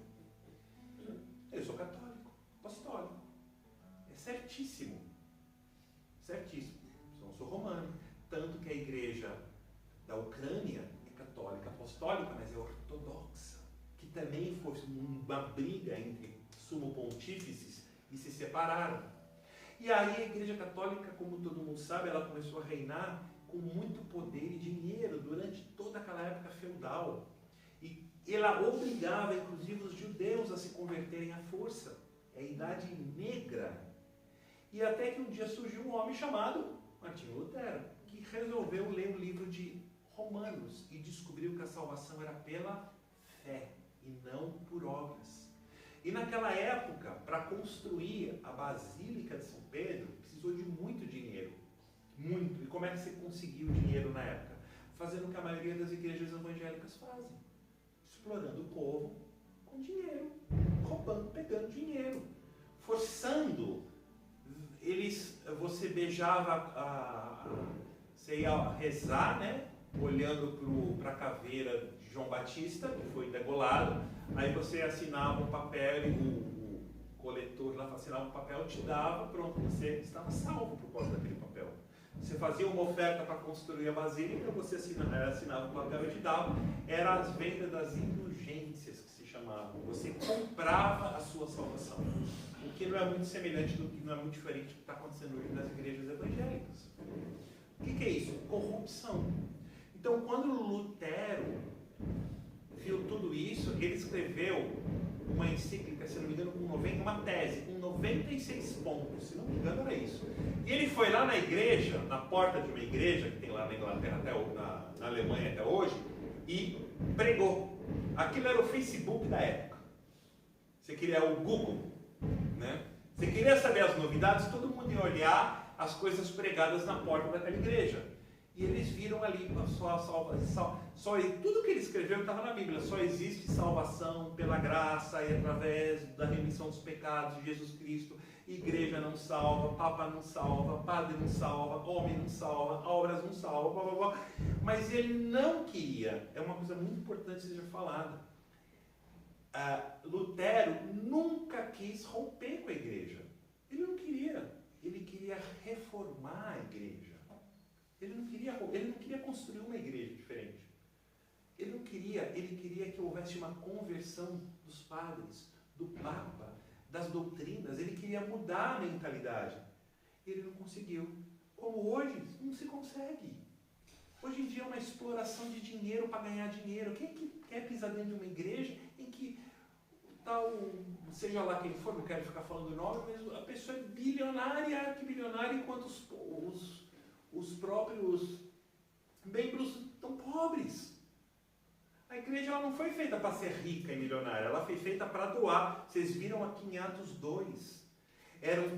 Eu sou católico, apostólico. É certíssimo. Certíssimo. Eu sou romano. Tanto que a igreja da Ucrânia é católica, apostólica, mas é ortodoxa. Que também foi uma briga entre sumo pontífices e se separaram. E aí a Igreja Católica, como todo mundo sabe, ela começou a reinar com muito poder e dinheiro durante toda aquela época feudal. E ela obrigava, inclusive, os judeus a se converterem à força. É a Idade Negra. E até que um dia surgiu um homem chamado Martinho Lutero, que resolveu ler o livro de Romanos e descobriu que a salvação era pela fé e não por obras. E naquela época, para construir a Basílica de São Pedro, precisou de muito dinheiro. Muito. E como é que você conseguiu dinheiro na época? Fazendo o que a maioria das igrejas evangélicas fazem. Explorando o povo com dinheiro. Roubando, pegando dinheiro. Forçando. Você beijava, você ia rezar, né? Olhando para a caveira de João Batista, que foi degolado. Aí você assinava um papel e o coletor lá assinava um papel, te dava, pronto, você estava salvo por causa daquele papel. Você fazia uma oferta para construir a basílica, você assinava um papel e te dava. Era as vendas das indulgências que se chamavam. Você comprava a sua salvação. O que não é muito semelhante do que não é muito diferente do que está acontecendo hoje nas igrejas evangélicas. O que é isso? Corrupção. Então, quando Lutero viu tudo isso, ele escreveu uma encíclica, se não me engano, uma tese, com 96 pontos, se não me engano era isso. E ele foi lá na igreja, na porta de uma igreja, que tem lá na Inglaterra, na Alemanha até hoje, e pregou. Aquilo era o Facebook da época. Você queria o Google, né? Você queria saber as novidades, todo mundo ia olhar as coisas pregadas na porta daquela igreja. E eles viram ali tudo que ele escreveu estava na Bíblia. Só existe salvação pela graça e através da remissão dos pecados de Jesus Cristo. Igreja não salva, Papa não salva, padre não salva, homem não salva, obras não salva, blá, blá, blá. Mas ele não queria, é uma coisa muito importante que seja falada. Lutero nunca quis romper com a igreja. Ele não queria, ele queria reformar a igreja. Ele não queria construir uma igreja diferente. Ele queria que houvesse uma conversão dos padres, do Papa, das doutrinas. Ele queria mudar a mentalidade. Ele não conseguiu. Como hoje, não se consegue. Hoje em dia é uma exploração de dinheiro para ganhar dinheiro. Quem que quer pisar dentro de uma igreja em que tal, seja lá quem for, não quero ficar falando o nome, mas a pessoa é bilionária, enquanto os próprios membros estão pobres. A igreja ela não foi feita para ser rica e milionária, ela foi feita para doar. Vocês viram aqui em Atos 2.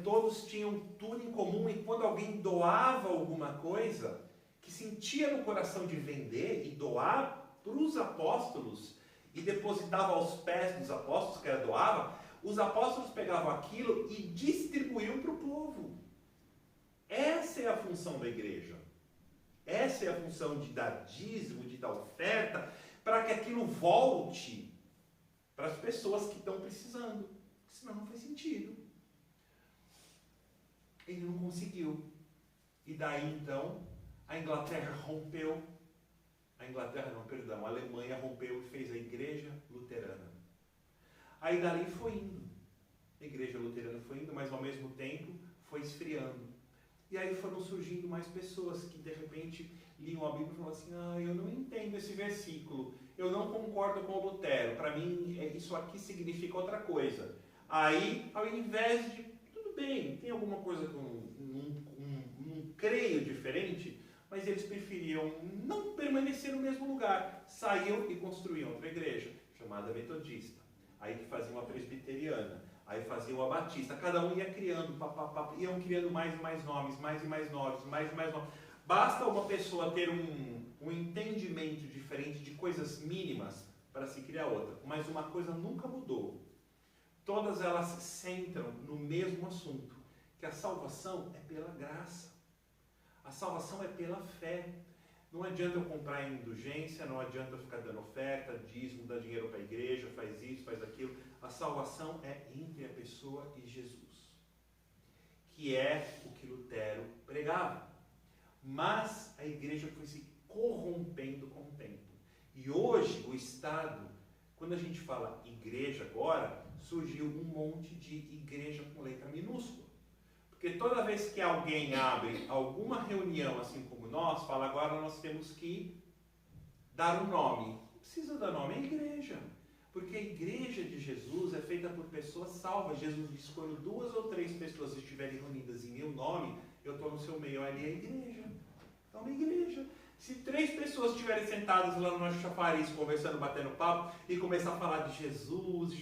Todos tinham tudo em comum, e quando alguém doava alguma coisa, que sentia no coração de vender e doar para os apóstolos, e depositava aos pés dos apóstolos, que era doava, os apóstolos pegavam aquilo e distribuíam para o povo. Essa é a função da igreja. Essa é a função de dar dízimo, de dar oferta, para que aquilo volte para as pessoas que estão precisando. Senão não faz sentido. Ele não conseguiu. E daí então, a Inglaterra rompeu. A Alemanha rompeu e fez a igreja luterana. Aí dali foi indo. A igreja luterana foi indo, mas ao mesmo tempo foi esfriando. E aí foram surgindo mais pessoas que de repente liam a Bíblia e falavam assim: eu não entendo esse versículo, eu não concordo com o Lutero, para mim isso aqui significa outra coisa. Aí, ao invés de, tudo bem, tem alguma coisa que não creio diferente, mas eles preferiam não permanecer no mesmo lugar, saíam e construíam outra igreja, chamada metodista, aí que faziam a presbiteriana, aí faziam a batista, cada um ia criando, iam criando mais e mais nomes, mais e mais nomes. Basta uma pessoa ter um entendimento diferente de coisas mínimas para se criar outra, mas uma coisa nunca mudou. Todas elas se centram no mesmo assunto, que a salvação é pela graça. A salvação é pela fé. Não adianta eu comprar indulgência, não adianta eu ficar dando oferta, dízimo, dar dinheiro para a igreja, faz isso, faz aquilo. A salvação é entre a pessoa e Jesus, que é o que Lutero pregava. Mas a igreja foi se corrompendo com o tempo. E hoje o Estado, quando a gente fala igreja agora, surgiu um monte de igreja com letra minúscula. Porque toda vez que alguém abre alguma reunião, assim como nós, fala: agora nós temos que dar um nome. Não precisa dar nome, é igreja. Porque a igreja de Jesus é feita por pessoas salvas. Jesus disse: quando 2 ou 3 pessoas estiverem reunidas em meu nome, eu estou no seu meio. Ali é a igreja. É uma igreja. Se 3 pessoas estiverem sentadas lá no nosso chafariz, conversando, batendo papo, e começar a falar de Jesus,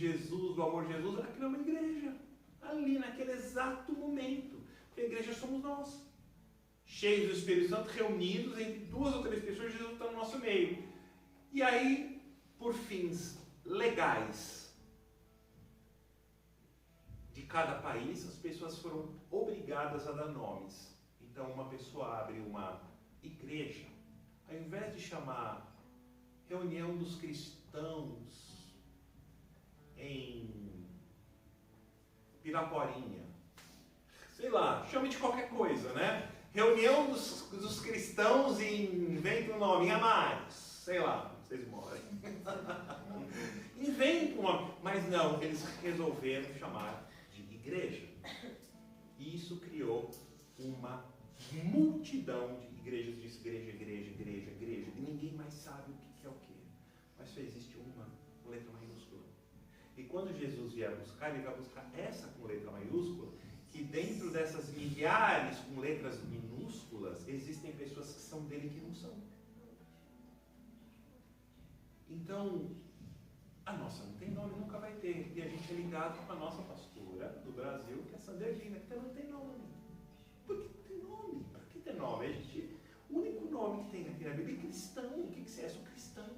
do amor de Jesus, aquilo é uma igreja. Ali, naquele exato momento. Porque a igreja somos nós. Cheios do Espírito Santo, reunidos entre 2 ou 3 pessoas, Jesus está no nosso meio. E aí, por fins legais de cada país, as pessoas foram obrigadas a dar nomes. Então, uma pessoa abre uma igreja, ao invés de chamar reunião dos cristãos em Piraporinha, sei lá, chame de qualquer coisa, né? Reunião dos cristãos inventa um nome, em Amares, sei lá, vocês moram. Inventa um nome, mas não, eles resolveram chamar de igreja. E isso criou uma multidão de igrejas, diz igreja, e ninguém mais sabe o que é o que. Mas só existe uma letra maiúscula. E quando Jesus vier buscar, ele vai buscar essa com letra maiúscula, que dentro dessas milhares com letras minúsculas, existem pessoas que são dele que não são. Então, a nossa não tem nome, nunca vai ter. E a gente é ligado com a nossa pastora do Brasil, que é a Sanderlina, que não tem nome. Por que não tem nome? Por que tem nome? O único nome que tem aqui na Bíblia é cristão. O que você é? Eu sou cristão.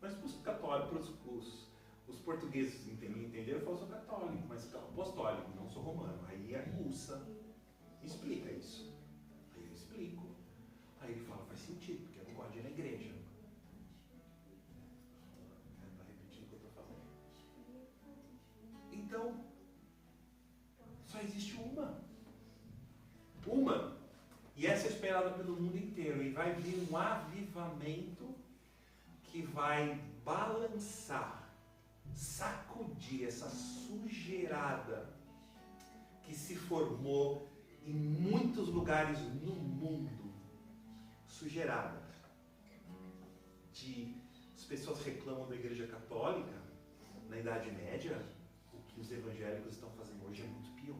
Mas para os católicos, os portugueses entenderam, eu falo, sou católico, mas apostólico, não sou romano. Aí é russa. Explica isso. Aí eu explico. Aí ele fala, faz sentido, porque eu não gosto de ir na igreja. Está repetindo o que eu estou falando. Então, só existe uma. Uma. E essa é esperada pelo mundo inteiro. E vai vir um avivamento que vai balançar, sacudir essa sujeirada que se formou em muitos lugares no mundo. Sujeirada. As pessoas reclamam da Igreja Católica na Idade Média. O que os evangélicos estão fazendo hoje é muito pior.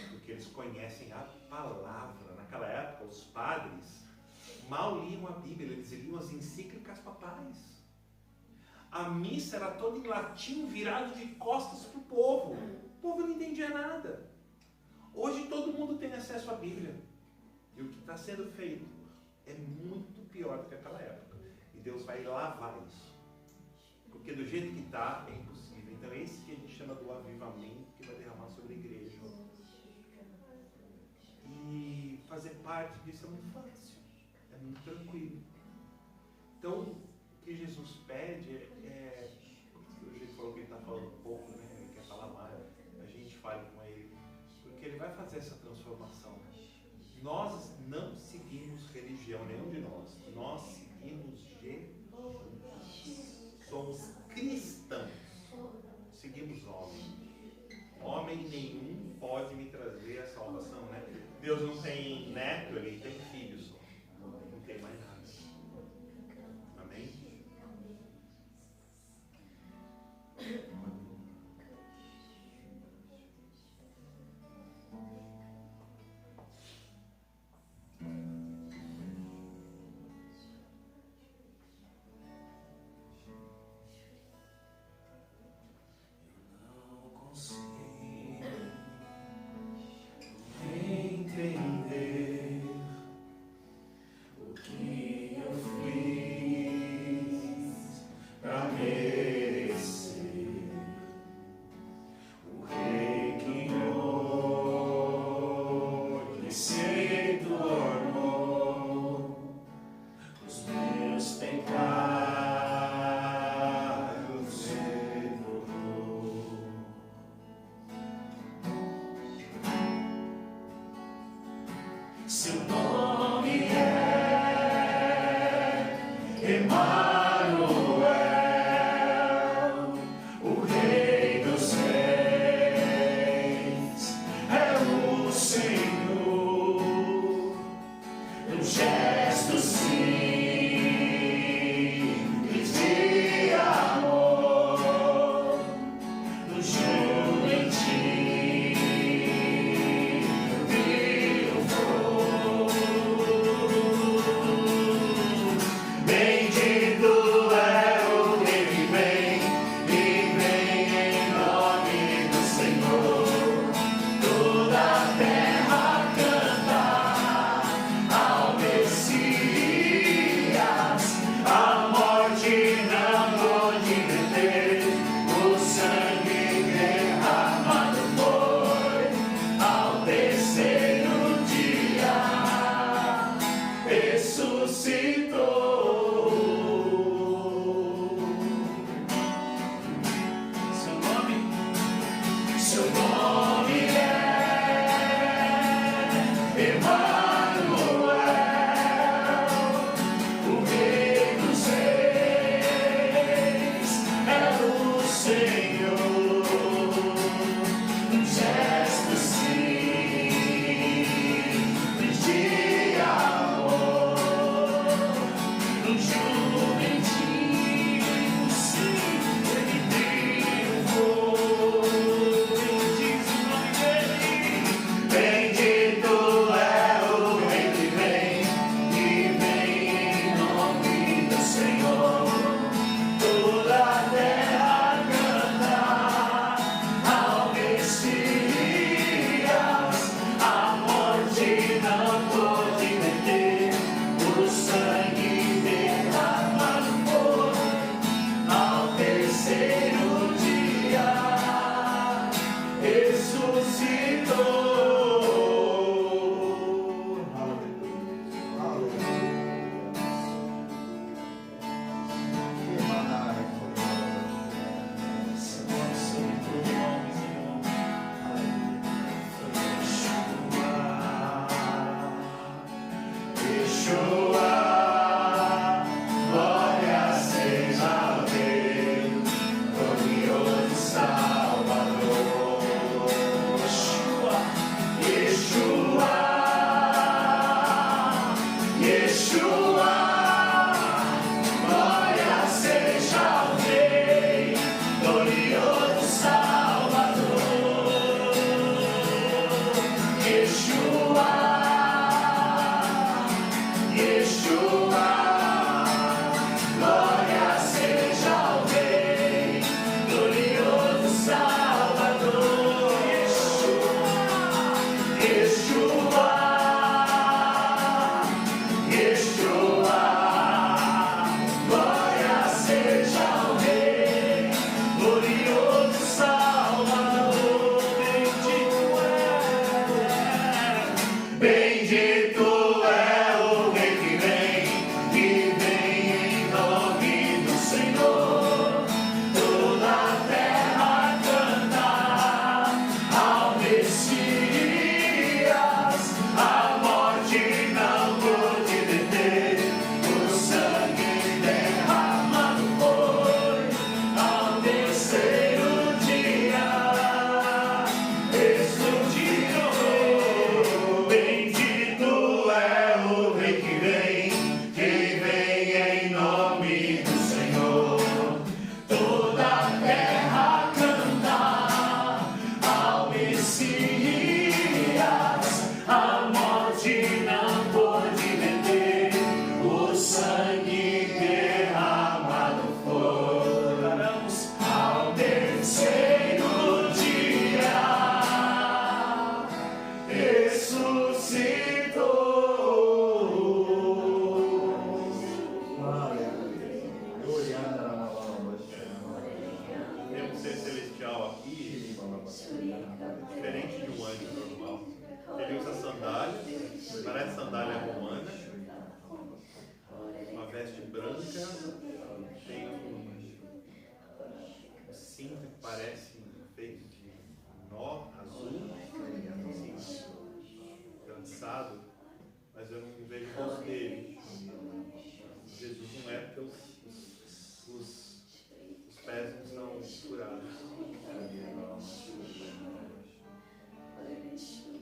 Porque eles conhecem a palavra. Naquela época, os padres mal liam a Bíblia, eles liam as encíclicas papais. A missa era toda em latim, virado de costas para o povo. O povo não entendia nada. Hoje todo mundo tem acesso à Bíblia. E o que está sendo feito é muito pior do que aquela época. E Deus vai lavar isso. Porque do jeito que está, é impossível. Então é esse que a gente chama do avivamento que vai derramar sobre a igreja. E fazer parte disso é muito fácil. É muito tranquilo. Então, o que Jesus pede o jeito falou que ele está falando pouco, né? Ele quer falar mais, a gente fale com ele, porque ele vai fazer essa transformação. Nós não seguimos religião, nenhum de nós. Nós seguimos Jesus. Somos cristãos. Seguimos homem. Homem nenhum pode me trazer a salvação, né? Deus não tem neto, ele tem filho só. Não tem mais nada. Amém? Seu nome é Emanuel, o Rei dos Reis, é o Senhor, um gesto simples de amor, no juro em ti. See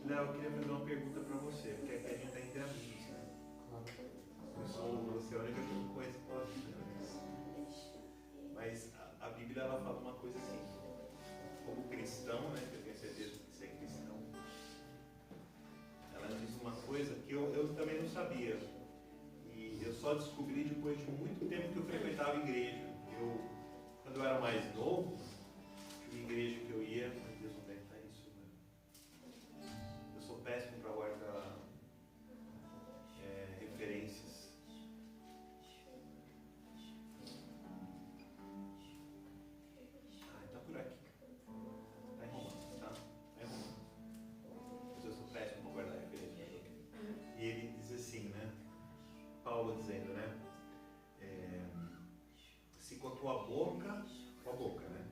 Eu queria fazer uma pergunta para você, porque aqui a gente está entre amigos, né? Você é a única que não conhece a vida, né? Mas a Bíblia ela fala uma coisa assim, como cristão, né? Que eu tenho certeza que você é cristão. Ela diz uma coisa que eu também não sabia. E eu só descobri depois de muito tempo que eu frequentava a igreja. Quando eu era mais novo, tinha uma igreja que eu ia. Péssimo para guardar referências. Está por aqui. Está em Romanos, tá? Está em Romanos. Mas eu sou péssimo para guardar referências. E ele diz assim, né? Paulo dizendo, né? Se com a tua boca, né?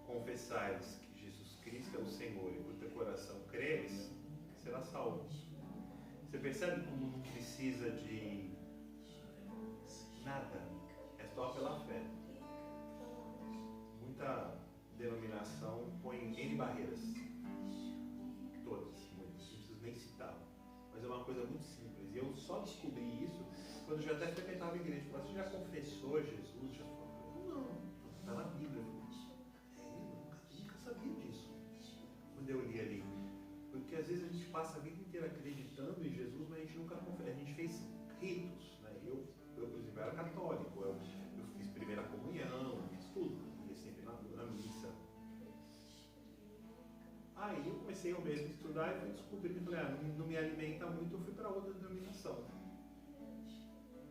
Confessares que Jesus Cristo é o Senhor e por teu coração creres, será salvo. Você percebe como não precisa de nada, é só pela fé. Muita denominação põe N barreiras, todas, muitas, não preciso nem citar, mas é uma coisa muito simples. E eu só descobri isso quando eu já até frequentava a igreja. Você já confessou Jesus? Já falou? Não, está na Bíblia. Eu nunca sabia disso quando eu li ali. Porque às vezes a gente passa a vida inteira acreditando em Jesus, mas a gente nunca confessa. A gente fez ritos, né? Eu por exemplo, era católico, eu fiz primeira comunhão, fiz tudo, ia sempre na missa. Aí eu comecei eu mesmo a estudar e fui descobrindo, falei, não me alimenta muito, eu fui para outra denominação.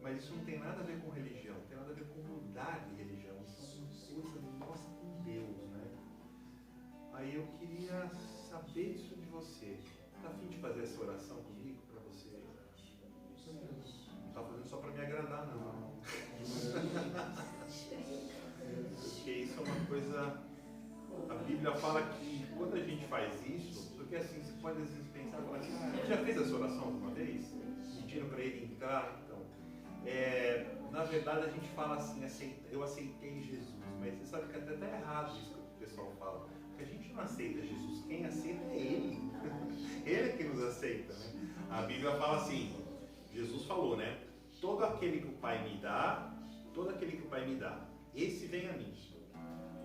Mas isso não tem nada a ver com religião, não tem nada a ver com mudar de religião, isso é uma coisa nossa com Deus, né? Aí eu queria saber disso de você. Está a fim de fazer essa oração comigo para você? Não está fazendo só para me agradar, não. Porque isso é uma coisa. A Bíblia fala que quando a gente faz isso, porque assim, você pode às vezes pensar, assim, já fez essa oração alguma vez? Pediram para ele entrar? Então, na verdade a gente fala assim, eu aceitei Jesus, mas você sabe que até está errado isso que o pessoal fala. Porque a gente não aceita Jesus, quem aceita é Ele. Ele é que nos aceita, né? A Bíblia fala assim, Jesus falou, né? Todo aquele que o Pai me dá, esse vem a mim.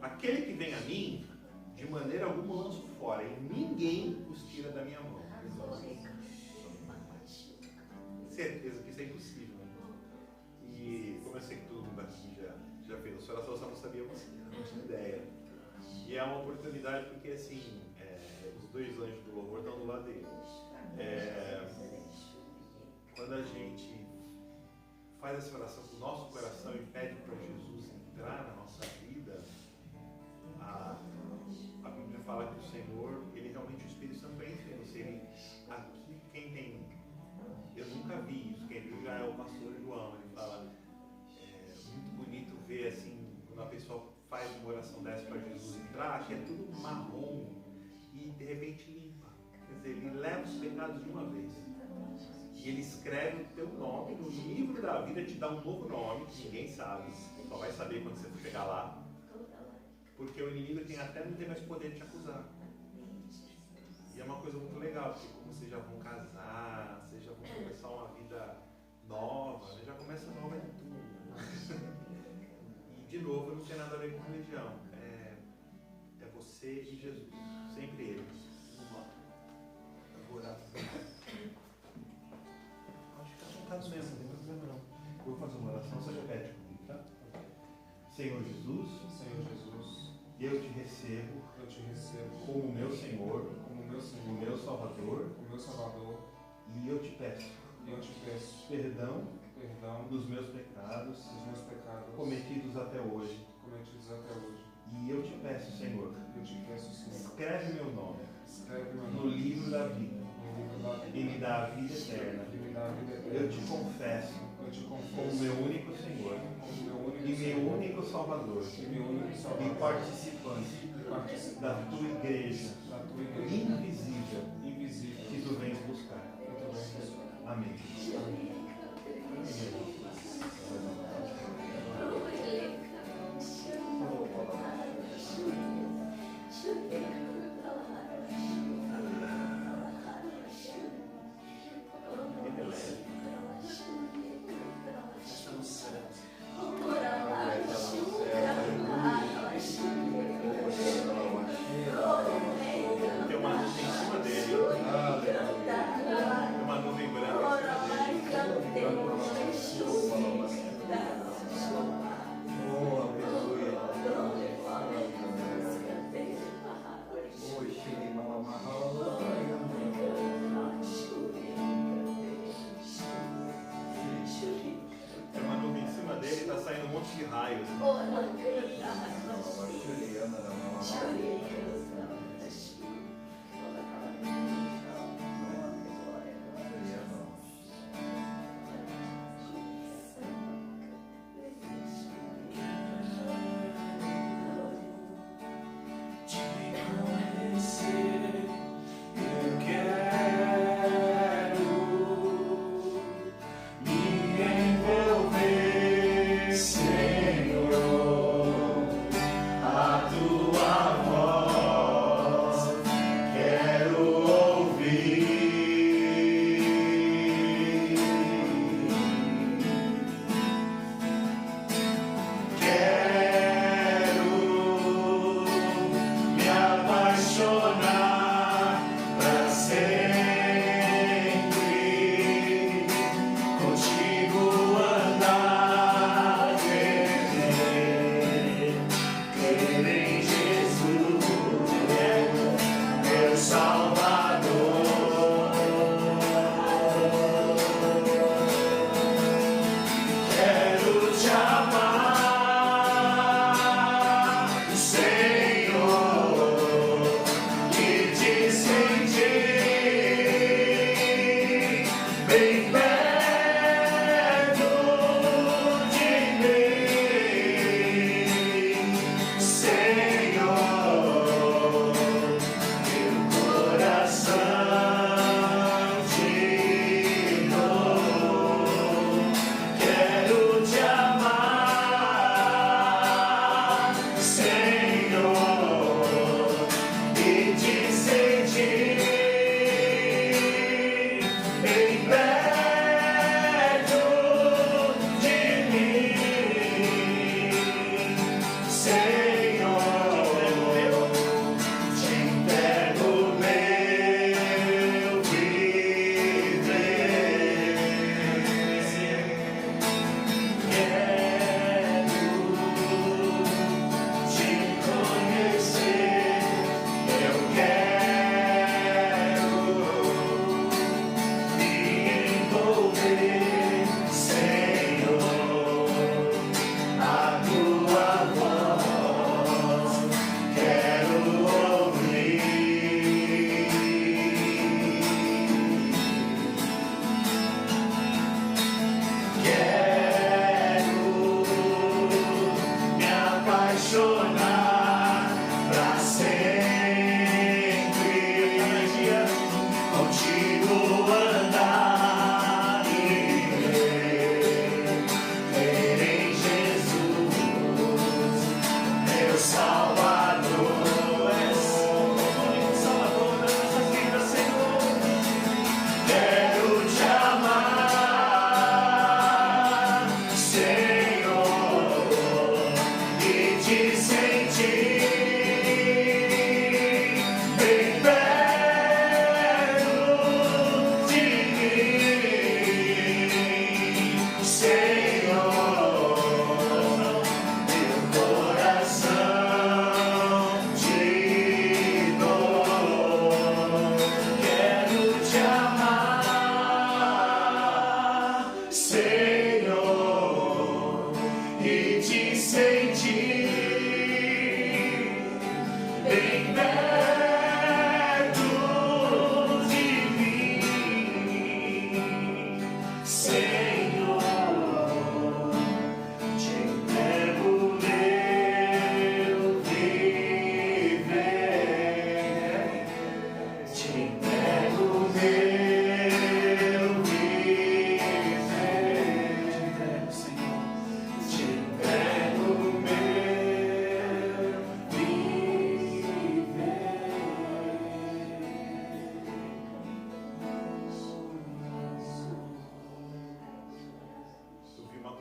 Aquele que vem a mim, de maneira alguma eu lanço fora, e ninguém os tira da minha mão. Certeza que isso é impossível, né? E é uma oportunidade porque, assim, os dois anjos do louvor estão do lado dele. Quando a gente faz essa oração com o nosso coração e pede para Jesus entrar na nossa vida, a Bíblia fala que o Senhor, Ele realmente, o Espírito Santo entra em você. Aqui, quem tem, eu nunca vi isso, quem viu já é o pastor João. Ele fala, muito bonito ver assim, quando a pessoa faz uma oração dessa para Jesus entrar, que é tudo marrom e de repente limpa. Quer dizer, Ele leva os pecados de uma vez. E Ele escreve o teu nome no livro da vida, te dá um novo nome, que ninguém sabe, só vai saber quando você for chegar lá. Porque o inimigo não tem mais poder de te acusar. E é uma coisa muito legal, porque como vocês já vão casar, vocês já vão começar uma vida nova, já começa nova de tudo. E de novo, não tem nada a ver com religião. É você e Jesus. Sempre Ele. Eu vou orar. Pode ficar à vontade mesmo, não tem problema não. Eu vou fazer uma oração, você repete comigo, tá? Senhor Jesus, eu te recebo como meu Senhor, o meu Salvador, e eu te peço perdão dos meus pecados cometidos até hoje. E eu te peço, Senhor, escreve meu nome no livro da vida e me dá a vida eterna. Eu te confesso como meu único Senhor e meu único Salvador e participante da tua igreja invisível que tu vens buscar. Amém. Tem uma nuvem em cima dele. Tem uma nuvem branca em cima dele. Tem uma nuvem em cima dele e está saindo um monte de raios. Senhor, a tua voz.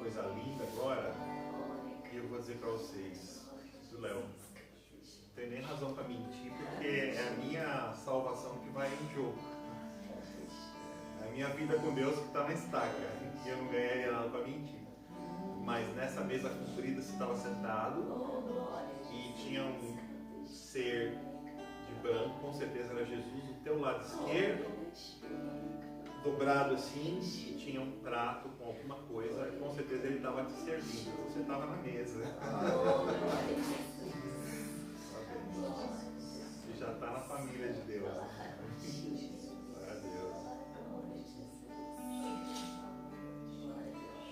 coisa linda agora, e eu vou dizer para vocês, do Léo, não tem nem razão para mentir, porque é a minha salvação que vai em jogo. É a minha vida com Deus que está na estaca, e eu não ganharia nada para mentir. Mas nessa mesa comprida você estava sentado e tinha um ser de branco, com certeza era Jesus, do teu lado esquerdo, dobrado assim, e tinha um prato com alguma coisa, com certeza ele estava te servindo, você estava na mesa. Você já está na família de Deus. Glória a Deus.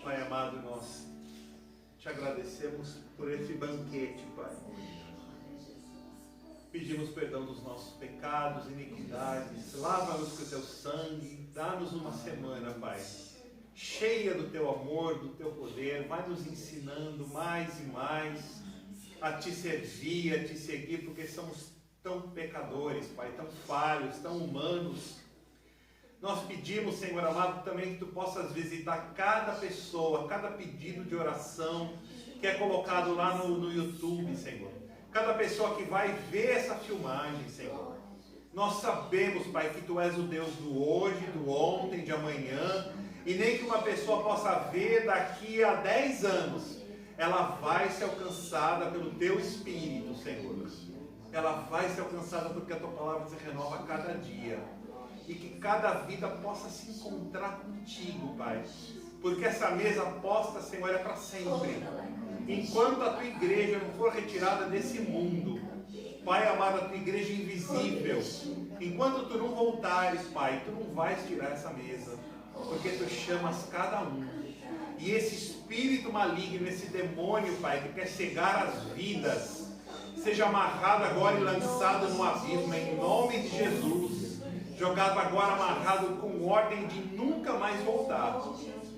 Pai amado, nós te agradecemos por esse banquete, Pai. Pedimos perdão dos nossos pecados, iniquidades, lava-nos com o teu sangue, dá-nos uma semana, Pai, cheia do teu amor, do teu poder, vai nos ensinando mais e mais a te servir, a te seguir, porque somos tão pecadores, Pai, tão falhos, tão humanos. Nós pedimos, Senhor amado, também que tu possas visitar cada pessoa, cada pedido de oração que é colocado lá no YouTube, Senhor. Cada pessoa que vai ver essa filmagem, Senhor. Nós sabemos, Pai, que tu és o Deus do hoje, do ontem, de amanhã, e nem que uma pessoa possa ver daqui a 10 anos, ela vai ser alcançada pelo teu Espírito, Senhor. Ela vai ser alcançada porque a tua palavra se renova a cada dia. E que cada vida possa se encontrar contigo, Pai. Porque essa mesa posta, Senhor, é para sempre. Enquanto a tua igreja não for retirada desse mundo, Pai amado, a tua igreja invisível, enquanto tu não voltares, Pai, tu não vais tirar essa mesa, porque tu chamas cada um. E esse espírito maligno, esse demônio, Pai, que quer cegar as vidas, seja amarrado agora e lançado no abismo, em nome de Jesus. Jogado agora, amarrado com ordem de nunca mais voltar,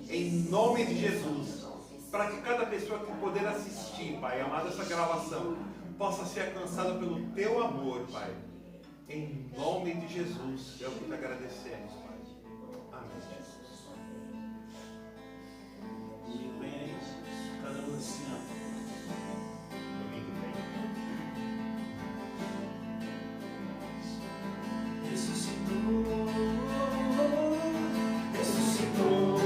em nome de Jesus. Para que cada pessoa que poder assistir, Pai, amado, essa gravação, possa ser alcançada pelo teu amor, Pai. Em nome de Jesus, é o que te agradecemos, Pai. Amém. Domingo vem aí, cada um assim, ó. Domingo vem. Ressuscitou. Ressuscitou.